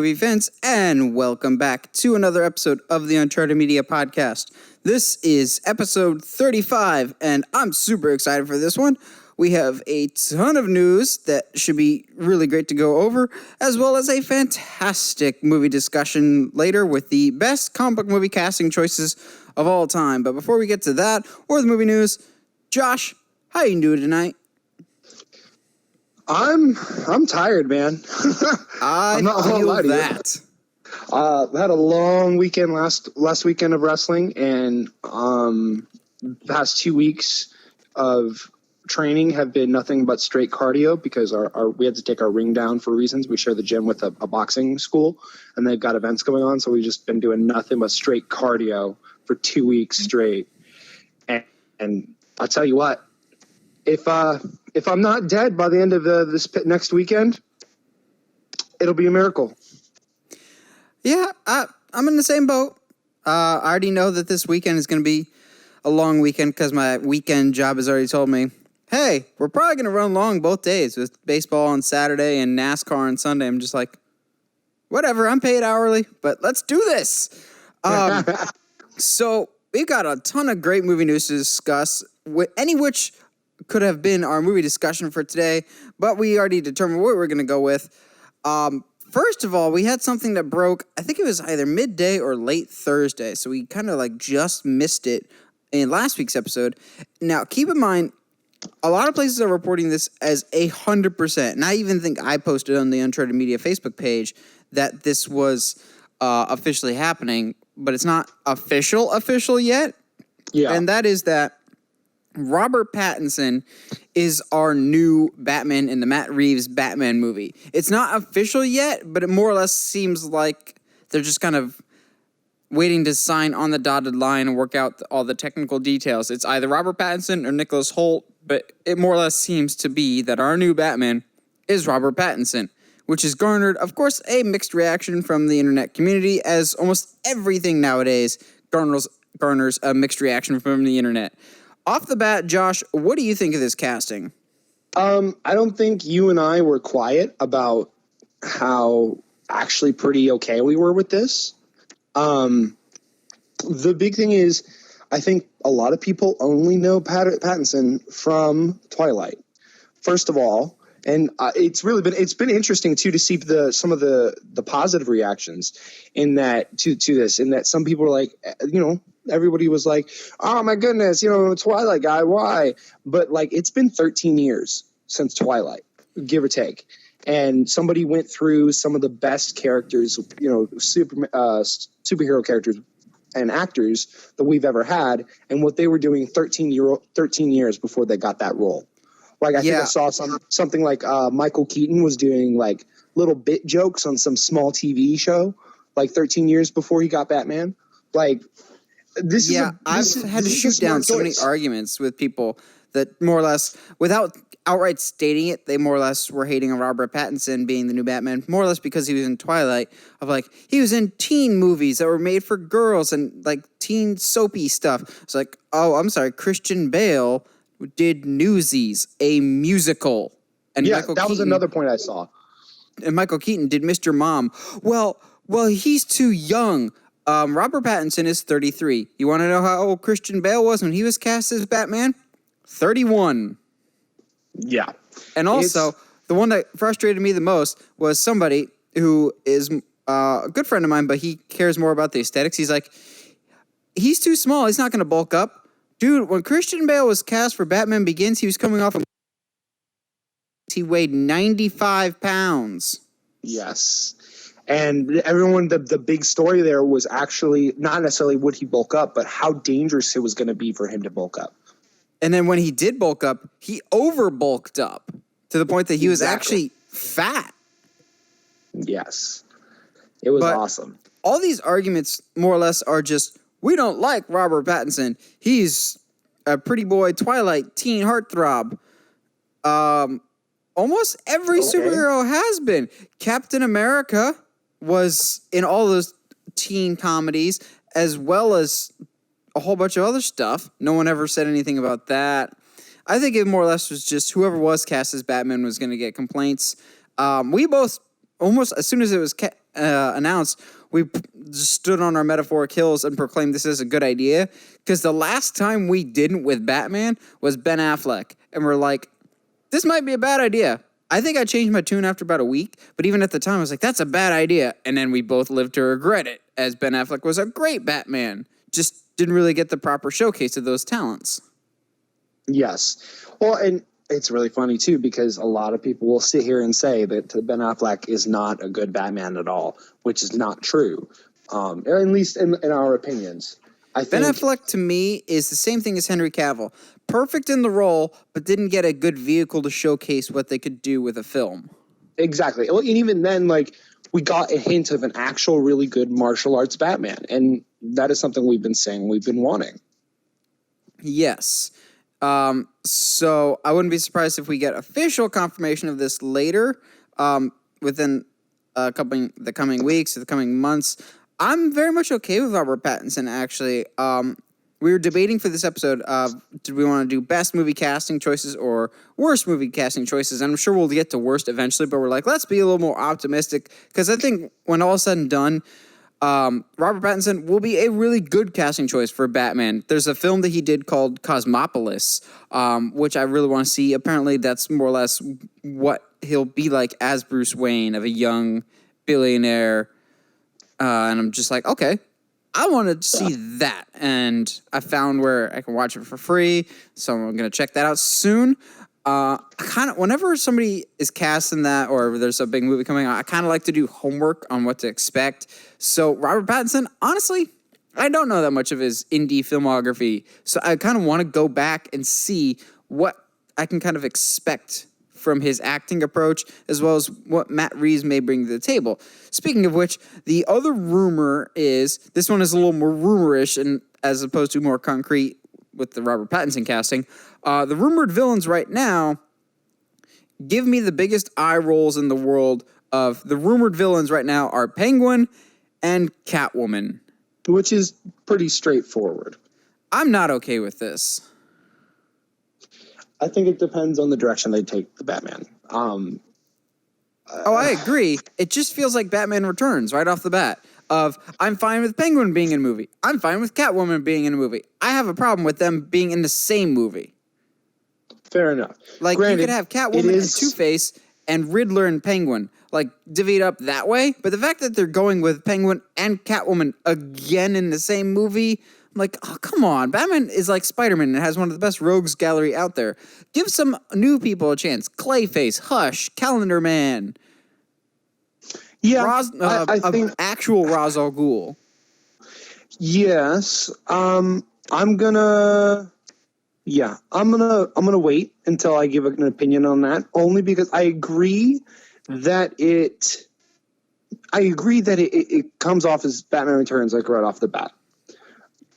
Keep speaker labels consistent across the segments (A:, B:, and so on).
A: movie Vince, and welcome back to another episode of the Uncharted Media Podcast. This is episode 35, and I'm super excited for this one. We have a ton of news that should be really great to go over, as well as a fantastic movie discussion later with the best comic book movie casting choices of all time. But before we get to that, or the movie news, Josh, how you doing tonight?
B: I'm tired, man.
A: I feel that.
B: I had a long weekend last weekend of wrestling, and the past 2 weeks of training have been nothing but straight cardio because we had to take our ring down for reasons. We share the gym with a boxing school, and they've got events going on, so we've just been doing nothing but straight cardio for 2 weeks straight. And I'll tell you what, if I'm not dead by the end of this next weekend, it'll be a miracle.
A: Yeah, I'm in the same boat. I already know that this weekend is going to be a long weekend because my weekend job has already told me, hey, we're probably going to run long both days with baseball on Saturday and NASCAR on Sunday. I'm just like, whatever, I'm paid hourly, but let's do this. So we've got a ton of great movie news to discuss, any which could have been our movie discussion for today, but we already determined what we're going to go with. First of all, we had something that broke, I think it was either midday or late Thursday, so we kind of just missed it in last week's episode. Now, keep in mind, a lot of places are reporting this as 100%, and I even think I posted on the Uncharted Media Facebook page that this was officially happening, but it's not official yet. Yeah. And that is that Robert Pattinson is our new Batman in the Matt Reeves Batman movie. It's not official yet, but it more or less seems like they're just kind of waiting to sign on the dotted line and work out all the technical details. It's either Robert Pattinson or Nicholas Hoult, but it more or less seems to be that our new Batman is Robert Pattinson, which has garnered, of course, a mixed reaction from the internet community, as almost everything nowadays garners a mixed reaction from the internet. Off the bat, Josh, what do you think of this casting?
B: I don't think you and I were quiet about how actually pretty okay we were with this. The big thing is, I think a lot of people only know Pattinson from Twilight, first of all. And it's been interesting too to see some of the positive reactions in that to this, in that some people were like, everybody was like, oh my goodness, Twilight guy, why? But it's been 13 years since Twilight, give or take. And somebody went through some of the best characters, superhero characters and actors that we've ever had, and what they were doing 13 years before they got that role. I think I saw something like Michael Keaton was doing little bit jokes on some small TV show 13 years before he got Batman. I've
A: had to shoot down so many arguments with people that more or less, without outright stating it, they more or less were hating on Robert Pattinson being the new Batman, more or less because he was in Twilight, he was in teen movies that were made for girls and teen soapy stuff. It's oh, I'm sorry, Christian Bale did Newsies, a musical. And
B: Michael Keaton was another point I saw.
A: And Michael Keaton did Mr. Mom. Well, he's too young. Robert Pattinson is 33. You want to know how old Christian Bale was when he was cast as Batman? 31.
B: Yeah.
A: And also, the one that frustrated me the most was somebody who is a good friend of mine, but he cares more about the aesthetics. He's he's too small. He's not going to bulk up. Dude, when Christian Bale was cast for Batman Begins, he was coming off he weighed 95 pounds.
B: Yes. And everyone, the big story there was actually not necessarily would he bulk up, but how dangerous it was going to be for him to bulk up.
A: And then when he did bulk up, he over bulked up to the point that he was actually fat.
B: Yes. It was awesome.
A: All these arguments more or less are just, we don't like Robert Pattinson. He's a pretty boy Twilight teen heartthrob. Almost every superhero has been. Captain America was in all those teen comedies, as well as a whole bunch of other stuff. No one ever said anything about that. I think it more or less was just whoever was cast as Batman was going to get complaints. We both, almost as soon as it was announced, we just stood on our metaphoric hills and proclaimed this is a good idea. Because the last time we didn't with Batman was Ben Affleck. And we're like, this might be a bad idea. I think I changed my tune after about a week. But even at the time, I was like, that's a bad idea. And then we both lived to regret it, as Ben Affleck was a great Batman. Just didn't really get the proper showcase of those talents.
B: Yes. Well, and it's really funny, too, because a lot of people will sit here and say that Ben Affleck is not a good Batman at all, which is not true, at least in our opinions. I think
A: Ben Affleck, to me, is the same thing as Henry Cavill. Perfect in the role, but didn't get a good vehicle to showcase what they could do with a film.
B: Exactly. Well, and even then, like, we got a hint of an actual really good martial arts Batman, and that is something we've been saying we've been wanting.
A: Yes. So I wouldn't be surprised if we get official confirmation of this later, within the coming weeks or the coming months. I'm very much okay with Robert Pattinson, actually. We were debating for this episode, did we want to do best movie casting choices or worst movie casting choices? And I'm sure we'll get to worst eventually, but we're like, let's be a little more optimistic, because I think when all is said and done, Robert Pattinson will be a really good casting choice for Batman. There's a film that he did called Cosmopolis, which I really want to see. Apparently, that's more or less what he'll be like as Bruce Wayne, of a young billionaire. And I'm just like, okay, I want to see that. And I found where I can watch it for free, so I'm going to check that out soon. Whenever somebody is cast in that, or there's a big movie coming out, I kind of like to do homework on what to expect. So Robert Pattinson, honestly, I don't know that much of his indie filmography, so I kind of want to go back and see what I can kind of expect from his acting approach, as well as what Matt Reeves may bring to the table. Speaking of which, the other rumor is, this one is a little more rumorish, and as opposed to more concrete with the Robert Pattinson casting. The rumored villains right now give me the biggest eye rolls in the world. Of the rumored villains right now are Penguin and Catwoman.
B: Which is pretty straightforward.
A: I'm not okay with this.
B: I think it depends on the direction they take the Batman.
A: I agree. It just feels like Batman Returns right off the bat. I'm fine with Penguin being in a movie. I'm fine with Catwoman being in a movie. I have a problem with them being in the same movie.
B: Fair enough.
A: Like,
B: Granted,
A: you could have Catwoman and Two-Face and Riddler and Penguin. Like, divvy it up that way. But the fact that they're going with Penguin and Catwoman again in the same movie, I'm like, oh, come on. Batman is like Spider-Man and has one of the best rogues gallery out there. Give some new people a chance. Clayface, Hush, Calendar Man.
B: Yeah,
A: I think actual Ra's al Ghul.
B: Yes, I'm gonna wait until I give an opinion on that. Only because I agree that it comes off as Batman Returns, like right off the bat.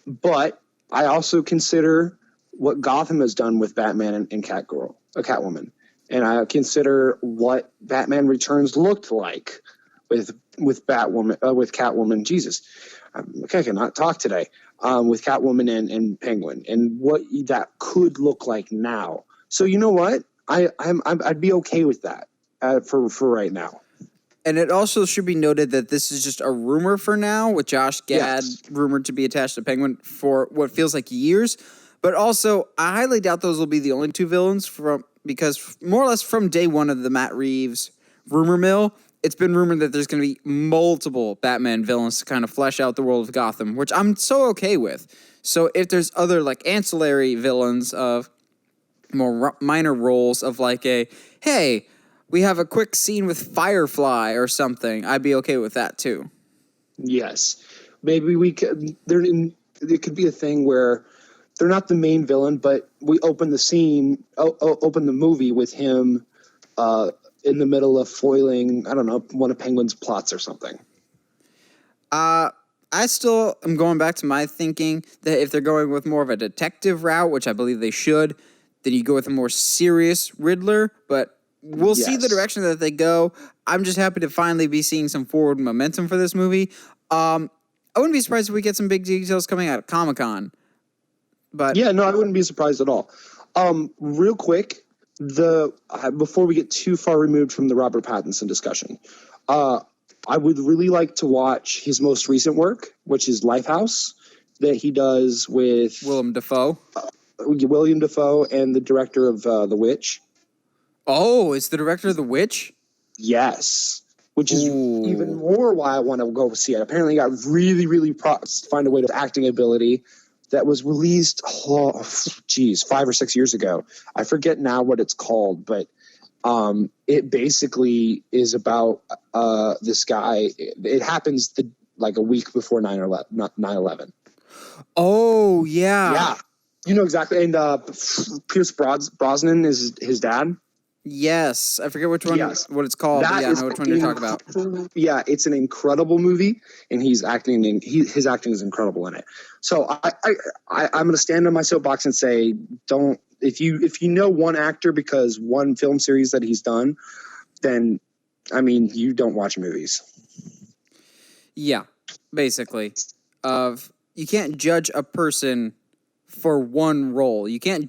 B: But I also consider what Gotham has done with Batman and Catwoman, and I consider what Batman Returns looked like with Catwoman. Jesus, I cannot talk today. With Catwoman and Penguin, and what that could look like now. So you know what, I'd be okay with that for right now.
A: And it also should be noted that this is just a rumor for now, with Josh Gad rumored to be attached to Penguin for what feels like years. But also, I highly doubt those will be the only two villains, because more or less from day one of the Matt Reeves rumor mill, it's been rumored that there's going to be multiple Batman villains to kind of flesh out the world of Gotham, which I'm so okay with. So if there's other like ancillary villains of more minor roles of like hey, we have a quick scene with Firefly or something, I'd be okay with that too.
B: Yes. Maybe we could, it could be a thing where they're not the main villain, but we open the movie with him in the middle of foiling, I don't know, one of Penguin's plots or something.
A: I still am going back to my thinking that if they're going with more of a detective route, which I believe they should, then you go with a more serious Riddler, but we'll see the direction that they go. I'm just happy to finally be seeing some forward momentum for this movie. I wouldn't be surprised if we get some big details coming out of Comic-Con. But
B: yeah, no, I wouldn't be surprised at all. Real quick, before we get too far removed from the Robert Pattinson discussion, I would really like to watch his most recent work, which is Lifehouse, that he does with
A: Willem Dafoe.
B: William Dafoe and the director of The Witch.
A: Oh, it's the director of The Witch?
B: Yes. Which is
A: Ooh.
B: even more why I want to go see it. Apparently, he got really find a way to acting ability that was released, 5 or 6 years ago. I forget now what it's called, but it basically is about this guy. It happens like a week before 9/11.
A: Oh, yeah.
B: Yeah. You know exactly. And Pierce Brosnan is his dad.
A: Yes. I forget which one,
B: Yes.
A: what it's called, but yeah, I know which one you're talking about.
B: Yeah, it's an incredible movie, and he's acting, and his acting is incredible in it. So I'm going to stand on my soapbox and say, don't, if you know one actor because one film series that he's done, then, I mean, you don't watch movies.
A: Yeah, basically. You can't judge a person for one role. You can't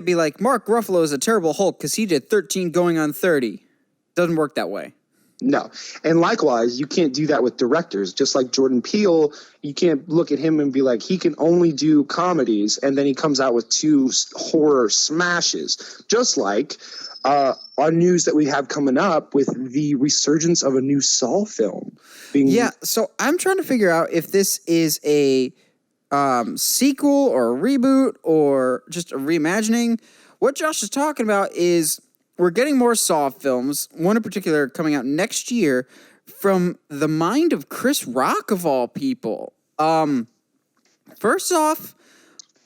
A: be like, Mark Ruffalo is a terrible Hulk because he did 13 going on 30. Doesn't work that way.
B: No. And likewise, you can't do that with directors. Just like Jordan Peele, you can't look at him and be like, he can only do comedies, and then he comes out with 2 horror smashes. Just like our news that we have coming up with the resurgence of a new Saw film.
A: Yeah, so I'm trying to figure out if this is a sequel or a reboot or just a reimagining. What Josh is talking about is we're getting more Saw films, one in particular coming out next year from the mind of Chris Rock, of all people. First off,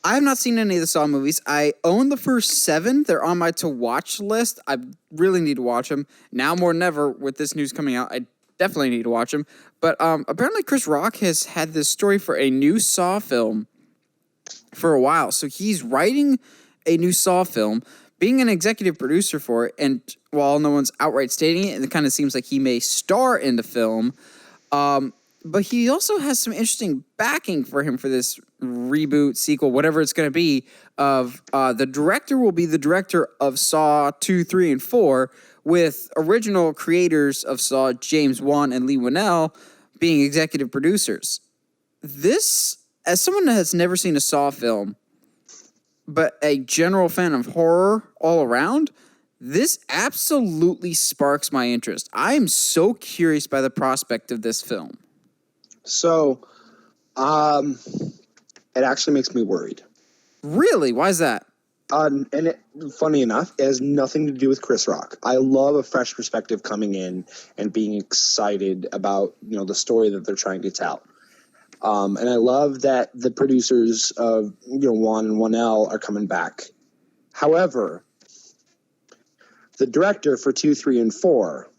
A: I have not seen any of the Saw movies. I own the first 7. They're on my to-watch list. I really need to watch them. Now more than ever, with this news coming out, I definitely need to watch them. But apparently Chris Rock has had this story for a new Saw film for a while. So he's writing a new Saw film, being an executive producer for it, and while no one's outright stating it, it kind of seems like he may star in the film, but he also has some interesting backing for him for this reboot, sequel, whatever it's going to be, of the director will be the director of Saw 2, 3, and 4, with original creators of Saw, James Wan and Lee Winnell, being executive producers. This, as someone that has never seen a Saw film, but a general fan of horror all around, this absolutely sparks my interest. I am so curious by the prospect of this film.
B: So, it actually makes me worried.
A: Really? Why is that?
B: Funny enough, it has nothing to do with Chris Rock. I love a fresh perspective coming in and being excited about, the story that they're trying to tell. And I love that the producers of, Wan and Winnell are coming back. However, the director for 2, 3, and 4,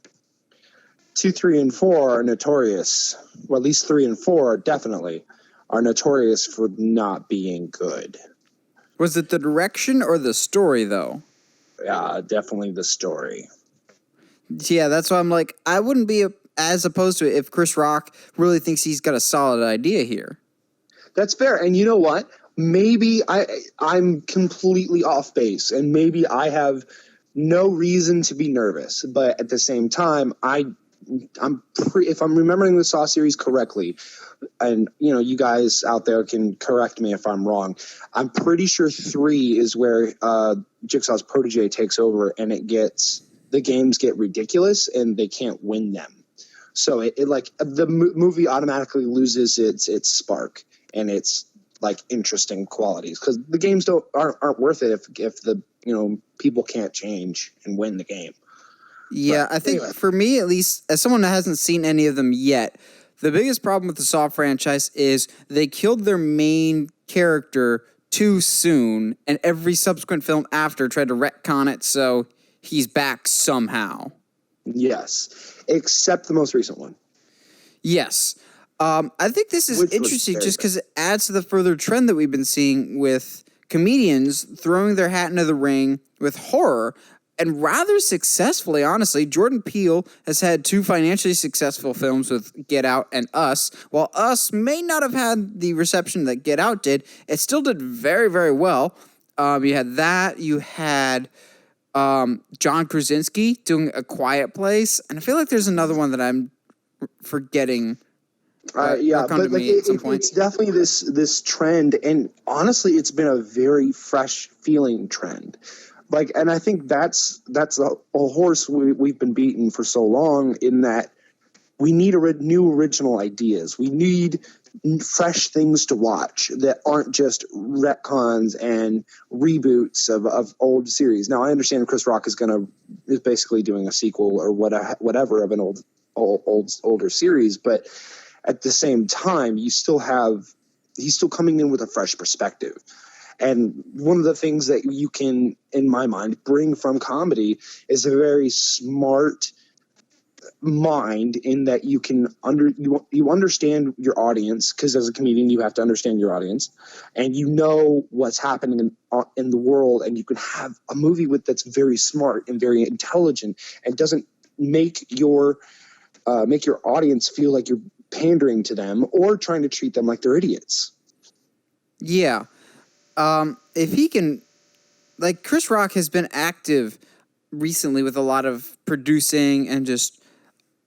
B: 2, 3, and 4 are notorious. Well, at least 3 and 4 definitely are notorious for not being good.
A: Was it the direction or the story, though?
B: Yeah, definitely the story.
A: Yeah, that's why I'm like, I wouldn't be as opposed to it if Chris Rock really thinks he's got a solid idea here.
B: That's fair. And you know what? Maybe I'm completely off base, and maybe I have no reason to be nervous. But at the same time, if I'm remembering the Saw series correctly, and you guys out there can correct me if I'm wrong, I'm pretty sure 3 is where Jigsaw's protege takes over, and the games get ridiculous and they can't win them. So it like the movie automatically loses its spark and its like interesting qualities, because the games aren't worth it if the people can't change and win the game.
A: Yeah,
B: But
A: I think
B: anyway.
A: for me, at least, as someone that hasn't seen any of them yet, the biggest problem with the Saw franchise is they killed their main character too soon, and every subsequent film after tried to retcon it so he's back somehow.
B: Yes, except the most recent one.
A: Yes. I think this is
B: Which was
A: interesting
B: very
A: just because it adds to the further trend that we've been seeing with comedians throwing their hat into the ring with horror, and rather successfully, honestly. Jordan Peele has had 2 financially successful films with Get Out and Us. While Us may not have had the reception that Get Out did, it still did very, very well. You had that. You had John Krasinski doing A Quiet Place, and I feel like there's another one that I'm forgetting.
B: Yeah, but like it's definitely this trend, and honestly, it's been a very fresh feeling trend. Like, and I think that's a horse we've been beaten for so long. In that, we need new original ideas. We need fresh things to watch that aren't just retcons and reboots of old series. Now, I understand Chris Rock is basically doing a sequel or whatever of an older series, but at the same time, he's still coming in with a fresh perspective. And one of the things that you can, in my mind, bring from comedy is a very smart mind, in that you can you understand your audience, because as a comedian you have to understand your audience, and you know what's happening in the world, and you can have a movie that's very smart and very intelligent and doesn't make your audience feel like you're pandering to them or trying to treat them like they're idiots.
A: Yeah. If he can, like, Chris Rock has been active recently with a lot of producing and just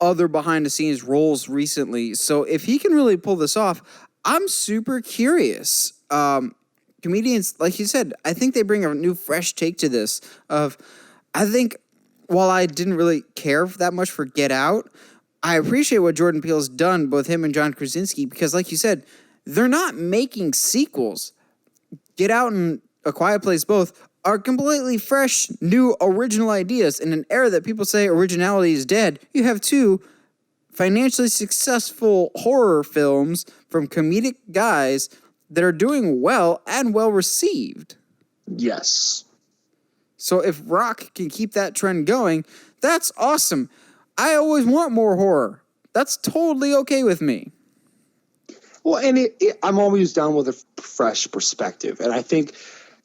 A: other behind the scenes roles recently. So if he can really pull this off, I'm super curious. Comedians, like you said, I think they bring a new fresh take to this. I think while I didn't really care that much for Get Out, I appreciate what Jordan Peele's done, both him and John Krasinski, because like you said, they're not making sequels. Get Out and A Quiet Place both are completely fresh, new, original ideas. In an era that people say originality is dead, you have two financially successful horror films from comedic guys that are doing well and well received.
B: Yes.
A: So if Rock can keep that trend going, that's awesome. I always want more horror. That's totally okay with me.
B: Well, and I'm always down with a fresh perspective. And I think,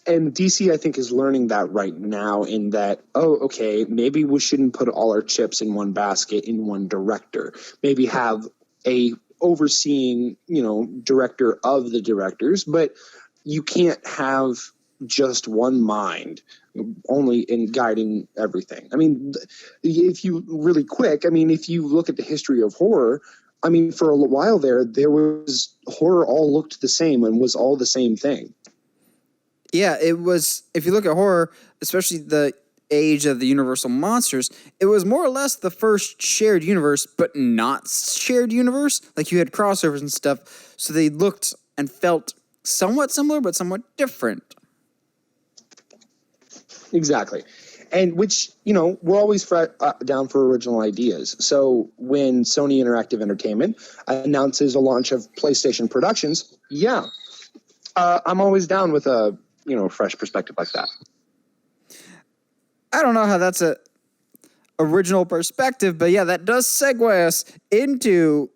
B: and DC, I think, is learning that right now, in that, okay, maybe we shouldn't put all our chips in one basket in one director. Maybe have a overseeing, director of the directors, but you can't have just one mind only in guiding everything. I mean, if you look at the history of horror, I mean, for a while there was horror all looked the same and was all the same thing.
A: Yeah, it was, if you look at horror, especially the age of the Universal monsters, it was more or less the first shared universe, but not shared universe. Like, you had crossovers and stuff, so they looked and felt somewhat similar, but somewhat different.
B: Exactly. And which, we're always down for original ideas. So when Sony Interactive Entertainment announces a launch of PlayStation Productions, I'm always down with a, fresh perspective like that.
A: I don't know how that's a original perspective, but yeah, that does segue us into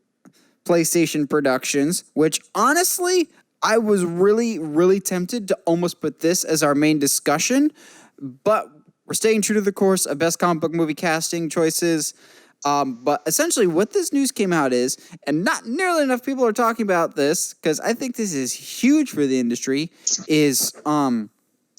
A: PlayStation Productions, which honestly, I was really, really tempted to almost put this as our main discussion, but we're staying true to the course of best comic book movie casting choices. But essentially what this news came out is, and not nearly enough people are talking about this, because I think this is huge for the industry, is Sony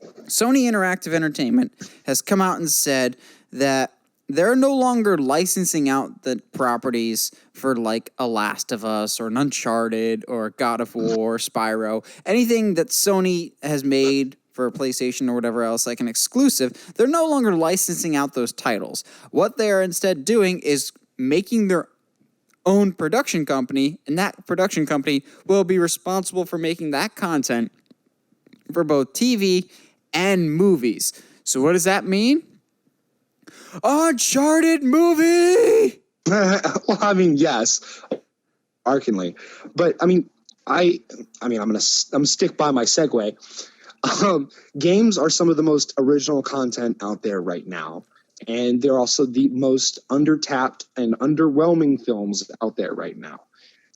A: Interactive Entertainment has come out and said that they're no longer licensing out the properties for like a Last of Us or an Uncharted or God of War, Spyro, anything that Sony has made for PlayStation or whatever else, like an exclusive. They're no longer licensing out those titles. What they are instead doing is making their own production company, and that production company will be responsible for making that content for both TV and movies. So what does that mean? Uncharted movie!
B: Well, I mean, yes, Arkanly. But I mean, I'm gonna stick by my segue. Games are some of the most original content out there right now, and they're also the most undertapped and underwhelming films out there right now.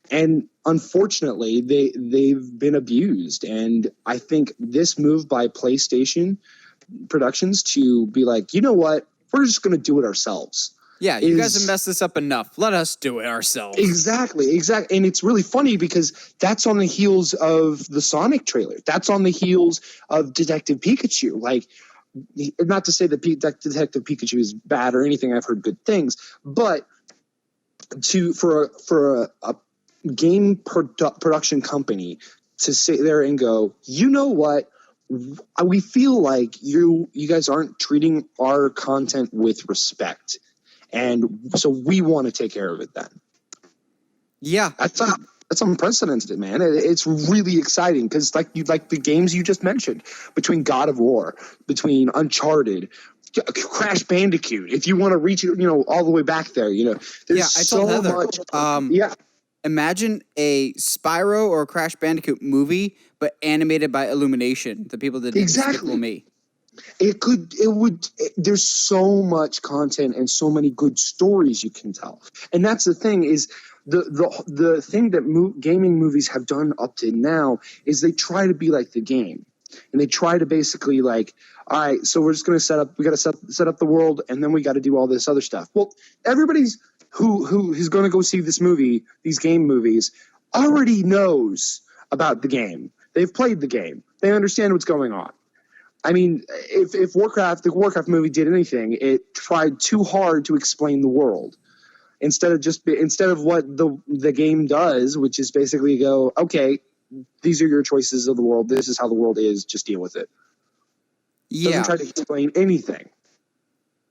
B: And unfortunately, they've been abused. And I think this move by PlayStation Productions to be like, you know what, we're just going to do it ourselves.
A: Yeah, you guys have messed this up enough. Let us do it ourselves.
B: Exactly. And it's really funny because that's on the heels of the Sonic trailer. That's on the heels of Detective Pikachu. Like, not to say that Detective Pikachu is bad or anything. I've heard good things, but for a game production company to sit there and go, you know what? We feel like you guys aren't treating our content with respect, and so we want to take care of it. Then,
A: Yeah,
B: that's unprecedented, man. It's really exciting because, like the games you just mentioned, between God of War, between Uncharted, Crash Bandicoot. If you want to reach it, all the way back there, there's
A: I told
B: so
A: Heather,
B: much.
A: imagine a Spyro or Crash Bandicoot movie, but animated by Illumination, the people that did Despicable Me.
B: There's so much content and so many good stories you can tell. And that's the thing is the thing that gaming movies have done up to now is they try to be like the game. And they try to basically like, all right, so we're just going to we got to set up the world, and then we got to do all this other stuff. Well, everybody's who's going to go see this movie, these game movies, already knows about the game. They've played the game. They understand what's going on. I mean, if the Warcraft movie did anything, it tried too hard to explain the world instead of what the game does, which is basically go, okay, these are your choices of the world. This is how the world is. Just deal with it.
A: Yeah.
B: Doesn't try to explain anything.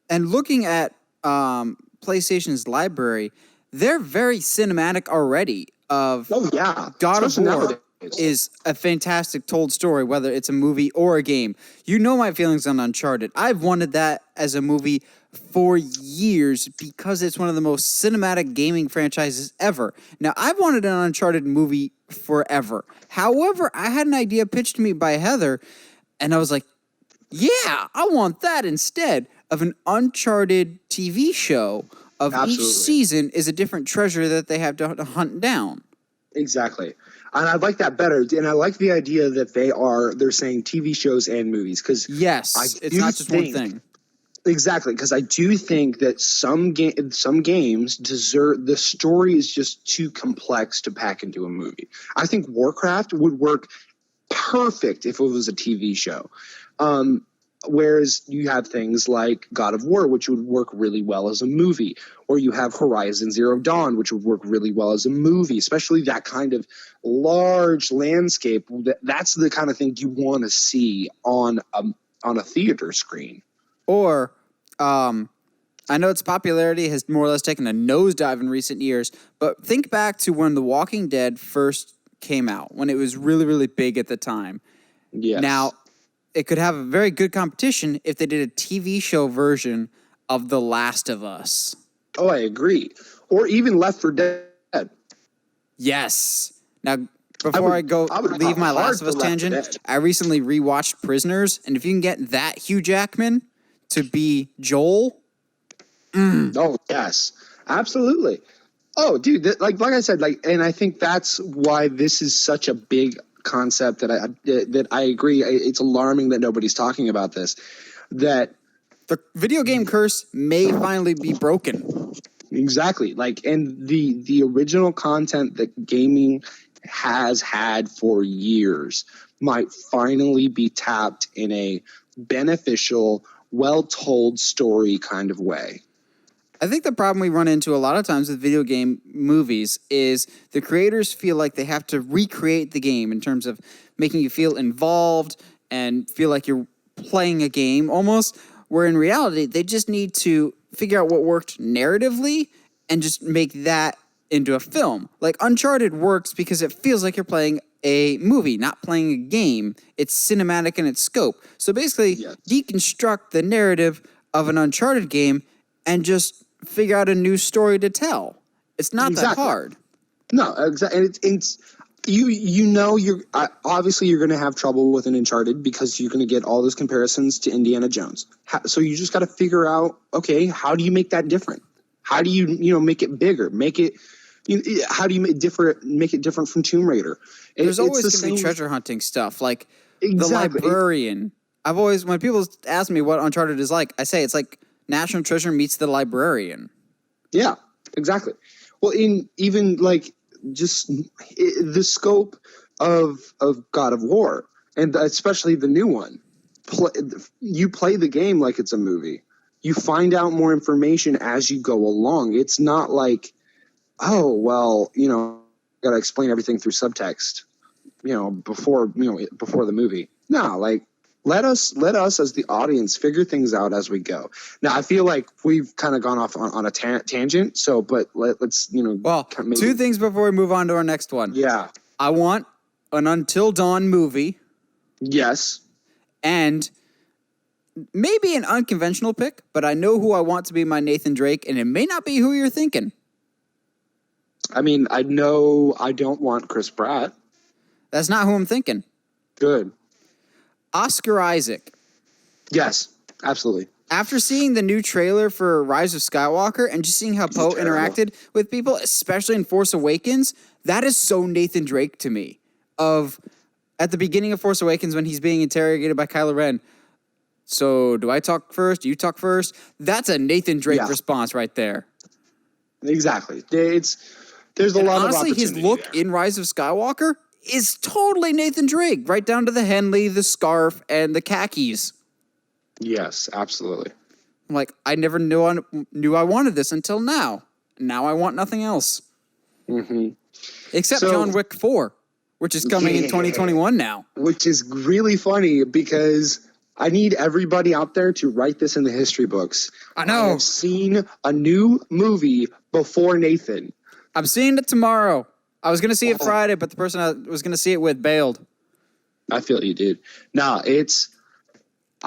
A: And looking at PlayStation's library, they're very cinematic already. God of War nowadays is a fantastic told story, whether it's a movie or a game. You know my feelings on Uncharted. I've wanted that as a movie for years because it's one of the most cinematic gaming franchises ever. Now, I've wanted an Uncharted movie forever. However, I had an idea pitched to me by Heather, and I was like, yeah, I want that instead of an Uncharted TV show of Absolutely. Each season is a different treasure that they have to hunt down.
B: Exactly. And I like that better. And I like the idea that they're saying TV shows and movies. Because
A: yes, it's not just one thing.
B: Exactly. Because I do think that some games deserve, the story is just too complex to pack into a movie. I think Warcraft would work perfect if it was a TV show. Whereas you have things like God of War, which would work really well as a movie, or you have Horizon Zero Dawn, which would work really well as a movie, especially that kind of large landscape. That's the kind of thing you want to see on a theater screen.
A: Or, I know its popularity has more or less taken a nosedive in recent years, but think back to when The Walking Dead first came out, when it was really, really big at the time.
B: Yes.
A: Now, it could have a very good competition if they did a TV show version of The Last of Us.
B: Oh, I agree. Or even Left 4 Dead.
A: Yes. Now, before I leave my Last of Us tangent, I recently rewatched Prisoners, and if you can get that Hugh Jackman to be Joel.
B: Oh, yes. Absolutely. Oh, dude, like I said, and I think that's why this is such a big concept that I agree. It's alarming that nobody's talking about this. That
A: the video game curse may finally be broken.
B: Exactly. And the original content that gaming has had for years might finally be tapped in a beneficial, well-told story kind of way.
A: I think the problem we run into a lot of times with video game movies is the creators feel like they have to recreate the game in terms of making you feel involved and feel like you're playing a game almost, where in reality, they just need to figure out what worked narratively and just make that into a film. Like Uncharted works because it feels like you're playing a movie, not playing a game. It's cinematic in its scope. So basically, deconstruct the narrative of an Uncharted game and just figure out a new story to tell. It's not that hard.
B: No, exactly. And it's you're obviously you're going to have trouble with an Uncharted because you're going to get all those comparisons to Indiana Jones. So you just got to figure out, okay, how do you make that different? How do you make it bigger? How do you make it different from Tomb Raider?
A: There's always going to be treasure hunting stuff, like the librarian. I've always, when people ask me what Uncharted is like, I say it's like National Treasure meets the librarian.
B: Yeah, exactly. Well, just the scope of God of War, and especially the new one, you play the game like it's a movie. You find out more information as you go along. It's not like, oh, well, got to explain everything through subtext, before the movie. No, like let us as the audience figure things out as we go. Now, I feel like we've kind of gone off on a tangent. So, but let's
A: Well,
B: maybe,
A: 2 things before we move on to our next one.
B: Yeah.
A: I want an Until Dawn movie.
B: Yes.
A: And maybe an unconventional pick, but I know who I want to be my Nathan Drake, and it may not be who you're thinking.
B: I mean, I know I don't want Chris Pratt.
A: That's not who I'm thinking.
B: Good.
A: Oscar Isaac.
B: Yes, absolutely.
A: After seeing the new trailer for Rise of Skywalker and just seeing how Poe interacted with people, especially in Force Awakens, that is so Nathan Drake to me. At the beginning of Force Awakens when he's being interrogated by Kylo Ren, so do I talk first? Do you talk first? That's a Nathan Drake response right there.
B: Exactly. There's a lot of opportunity. Honestly,
A: his look in Rise of Skywalker is totally Nathan Drake, right down to the Henley, the scarf, and the khakis.
B: Yes, absolutely.
A: I'm like, I never knew I wanted this until now. Now I want nothing else.
B: Mm-hmm.
A: Except John Wick 4, which is coming in 2021 now.
B: Which is really funny because I need everybody out there to write this in the history books.
A: I know.
B: I've seen a new movie before Nathan.
A: I'm seeing it tomorrow. I was going to see it Friday, but the person I was going to see it with bailed.
B: I feel you, dude. I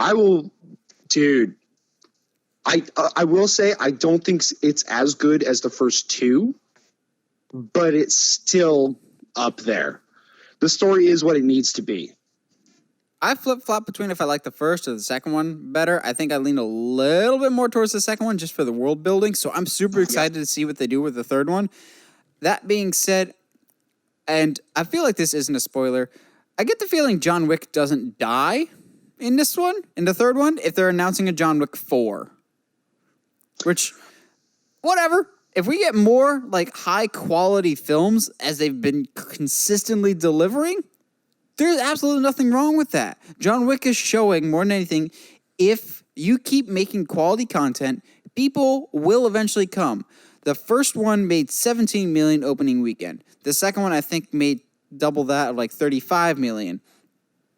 B: will say I don't think it's as good as the first 2, but it's still up there. The story is what it needs to be.
A: I flip-flop between if I like the first or the second one better. I think I lean a little bit more towards the second one just for the world building, so I'm super excited to see what they do with the third one. That being said, and I feel like this isn't a spoiler, I get the feeling John Wick doesn't die in this one, in the third one, if they're announcing a John Wick 4. Which, whatever. If we get more like high-quality films as they've been consistently delivering, there's absolutely nothing wrong with that. John Wick is showing more than anything, if you keep making quality content, people will eventually come. The first one made $17 million opening weekend. The second one, I think, made double that, of like $35 million.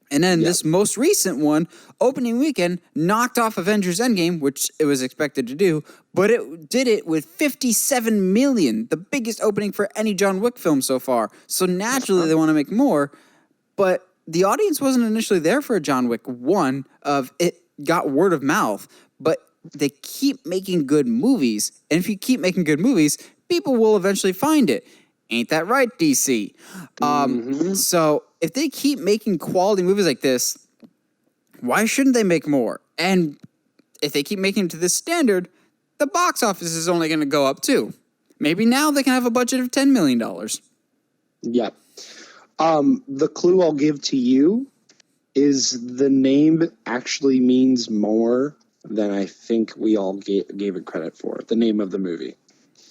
A: And then this most recent one, opening weekend, knocked off Avengers Endgame, which it was expected to do, but it did it with $57 million, the biggest opening for any John Wick film so far. So naturally, they want to make more. But the audience wasn't initially there for a John Wick 1 it got word of mouth, but they keep making good movies. And if you keep making good movies, people will eventually find it. Ain't that right, DC? So if they keep making quality movies like this, why shouldn't they make more? And if they keep making it to this standard, the box office is only going to go up too. Maybe now they can have a budget of $10 million.
B: Yep. The clue I'll give to you is the name actually means more than I think we all gave it credit for. The name of the movie.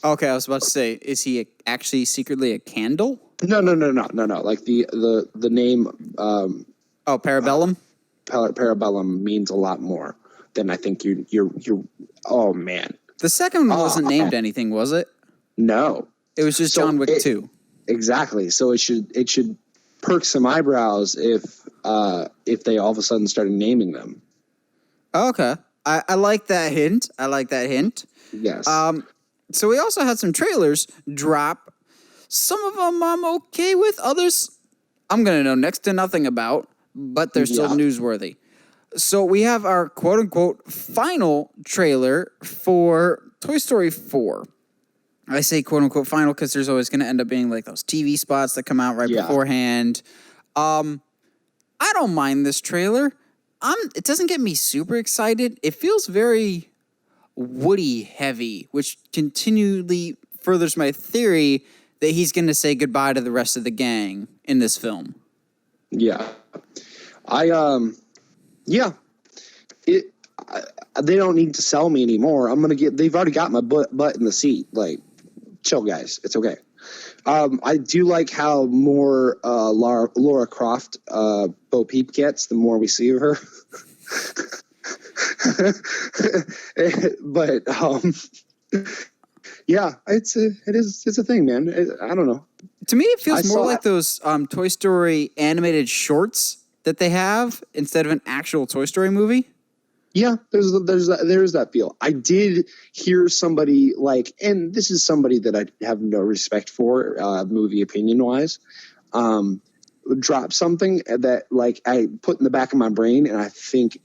A: Okay, I was about to say, is he actually secretly a candle?
B: No. Like the name.
A: Parabellum.
B: Parabellum means a lot more than I think you're. Oh man.
A: The second one wasn't named anything, was it?
B: No.
A: It was just John Wick 2.
B: Exactly. So it should perk some eyebrows if they all of a sudden started naming them.
A: Okay. I like that hint.
B: Yes.
A: So we also had some trailers drop. Some of them I'm okay with. Others I'm going to know next to nothing about, but they're still newsworthy. So we have our quote-unquote final trailer for Toy Story 4. I say quote-unquote final because there's always going to end up being like those TV spots that come out right beforehand. I don't mind this trailer. It doesn't get me super excited. It feels very Woody heavy, which continually furthers my theory that he's going to say goodbye to the rest of the gang in this film.
B: Yeah. They don't need to sell me anymore. They've already got my butt in the seat. Like, chill, guys. It's okay. I do like how more Laura Croft Bo Peep gets the more we see of her. But yeah, it's a thing, man. I don't know.
A: To me, it
B: I
A: feels more
B: saw-
A: like those Toy Story animated shorts that they have instead of an actual Toy Story movie.
B: Yeah, there's that feel. I did hear somebody like, and this is somebody that I have no respect for, movie opinion wise, drop something that like I put in the back of my brain, and I think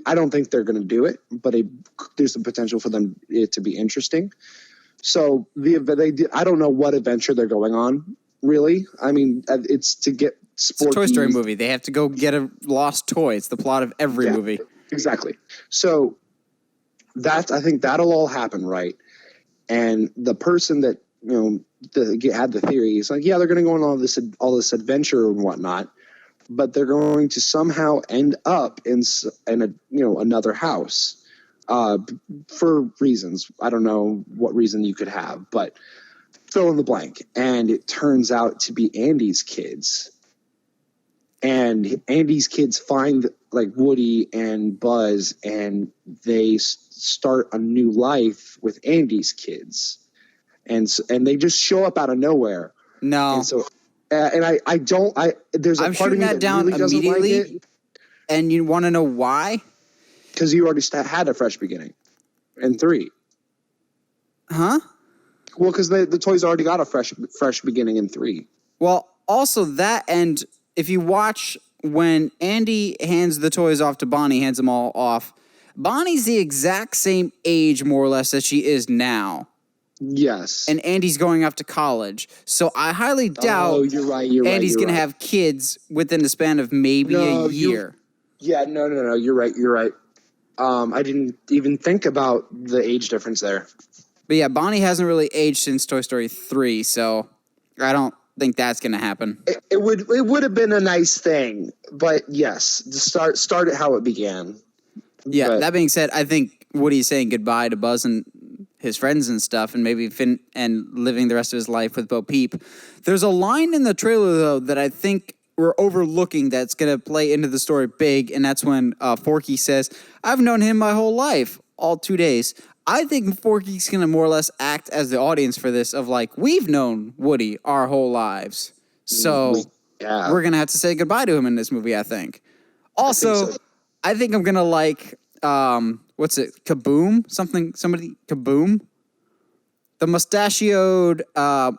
B: I don't think they're going to do it, but there's the potential for it to be interesting. So I don't know what adventure they're going on. Really, I mean, it's to get
A: It's a Toy Story movie. They have to go get a lost toy. It's the plot of every movie.
B: Exactly. So I think that'll all happen, right? And the person that had the theory is like, yeah, they're going to go on all this adventure and whatnot, but they're going to somehow end up in another house for reasons. I don't know what reason you could have, but fill in the blank. And it turns out to be Andy's kids. And Andy's kids find like Woody and Buzz, and they start a new life with Andy's kids, and they just show up out of nowhere.
A: No,
B: and so there's a
A: I'm
B: part of me
A: that
B: that
A: down
B: really doesn't
A: immediately.
B: like it.
A: And you want to know why?
B: Because you already had a fresh beginning in 3.
A: Huh?
B: Well, because the toys already got a fresh beginning in 3.
A: Well, also that, and if you watch when Andy hands the toys off to Bonnie, hands them all off, Bonnie's the exact same age, more or less, that she is now.
B: Yes.
A: And Andy's going off to college. So I highly doubt
B: you're right,
A: Andy's going to have kids within the span of maybe a year.
B: No. You're right. I didn't even think about the age difference there.
A: But yeah, Bonnie hasn't really aged since Toy Story 3, so I don't think that's going to happen.
B: It would have been a nice thing, but yes, start it how it began.
A: Yeah, that being said, I think Woody's saying goodbye to Buzz and his friends and stuff, and maybe Finn, and living the rest of his life with Bo Peep. There's a line in the trailer, though, that I think we're overlooking that's going to play into the story big, and that's when Forky says, I've known him my whole life, all 2 days. I think Forky's going to more or less act as the audience for this, of like, we've known Woody our whole lives. So we're going to have to say goodbye to him in this movie, I think. Also, I think I'm going to like, what's it, Kaboom? Kaboom? The mustachioed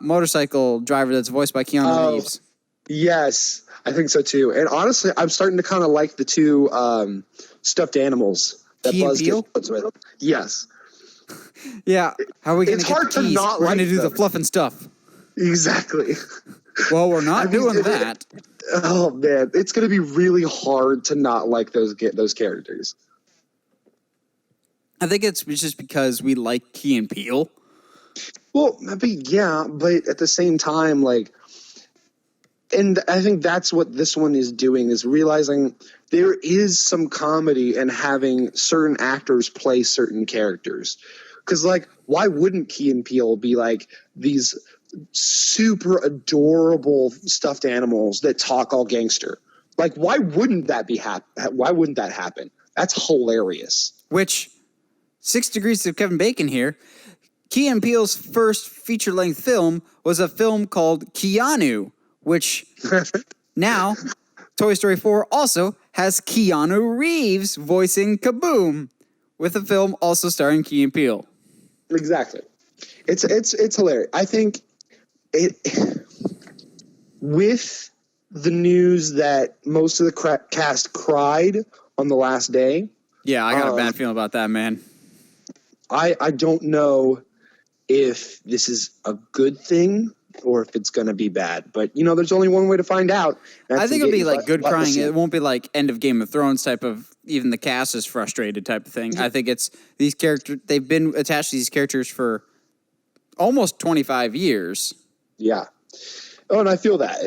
A: motorcycle driver that's voiced by Keanu Reeves.
B: Yes, I think so too. And honestly, I'm starting to kind of like the 2 stuffed animals that
A: Key and
B: Buzz
A: Peele?
B: gets with. Yes.
A: Yeah, how are we going to
B: It's
A: get
B: hard
A: the
B: to
A: keys?
B: not
A: We're going to
B: like
A: do the
B: them.
A: fluff and stuff.
B: Exactly.
A: Well, we're not doing that.
B: Oh man, it's going to be really hard to not like those characters.
A: I think it's just because we like Key and Peele.
B: Well, but at the same time, like, and I think that's what this one is doing, is realizing there is some comedy in having certain actors play certain characters. Because, like, why wouldn't Key and Peele be like these super adorable stuffed animals that talk all gangster? Like, why wouldn't that Why wouldn't that happen? That's hilarious.
A: Which, 6 Degrees of Kevin Bacon here. Key and Peele's first feature-length film was a film called Keanu, which now Toy Story 4 also has Keanu Reeves voicing Kaboom, with a film also starring Key and Peele.
B: Exactly. It's hilarious. I think with the news that most of the cast cried on the last day.
A: Yeah, I got a bad feeling about that, man.
B: I don't know if this is a good thing or if it's going to be bad. But, there's only one way to find out.
A: I think it'll be like good crying. It won't be like end of Game of Thrones type of, even the cast is frustrated type of thing. I think it's these characters, they've been attached to these characters for almost 25 years.
B: Yeah. Oh, and I feel that.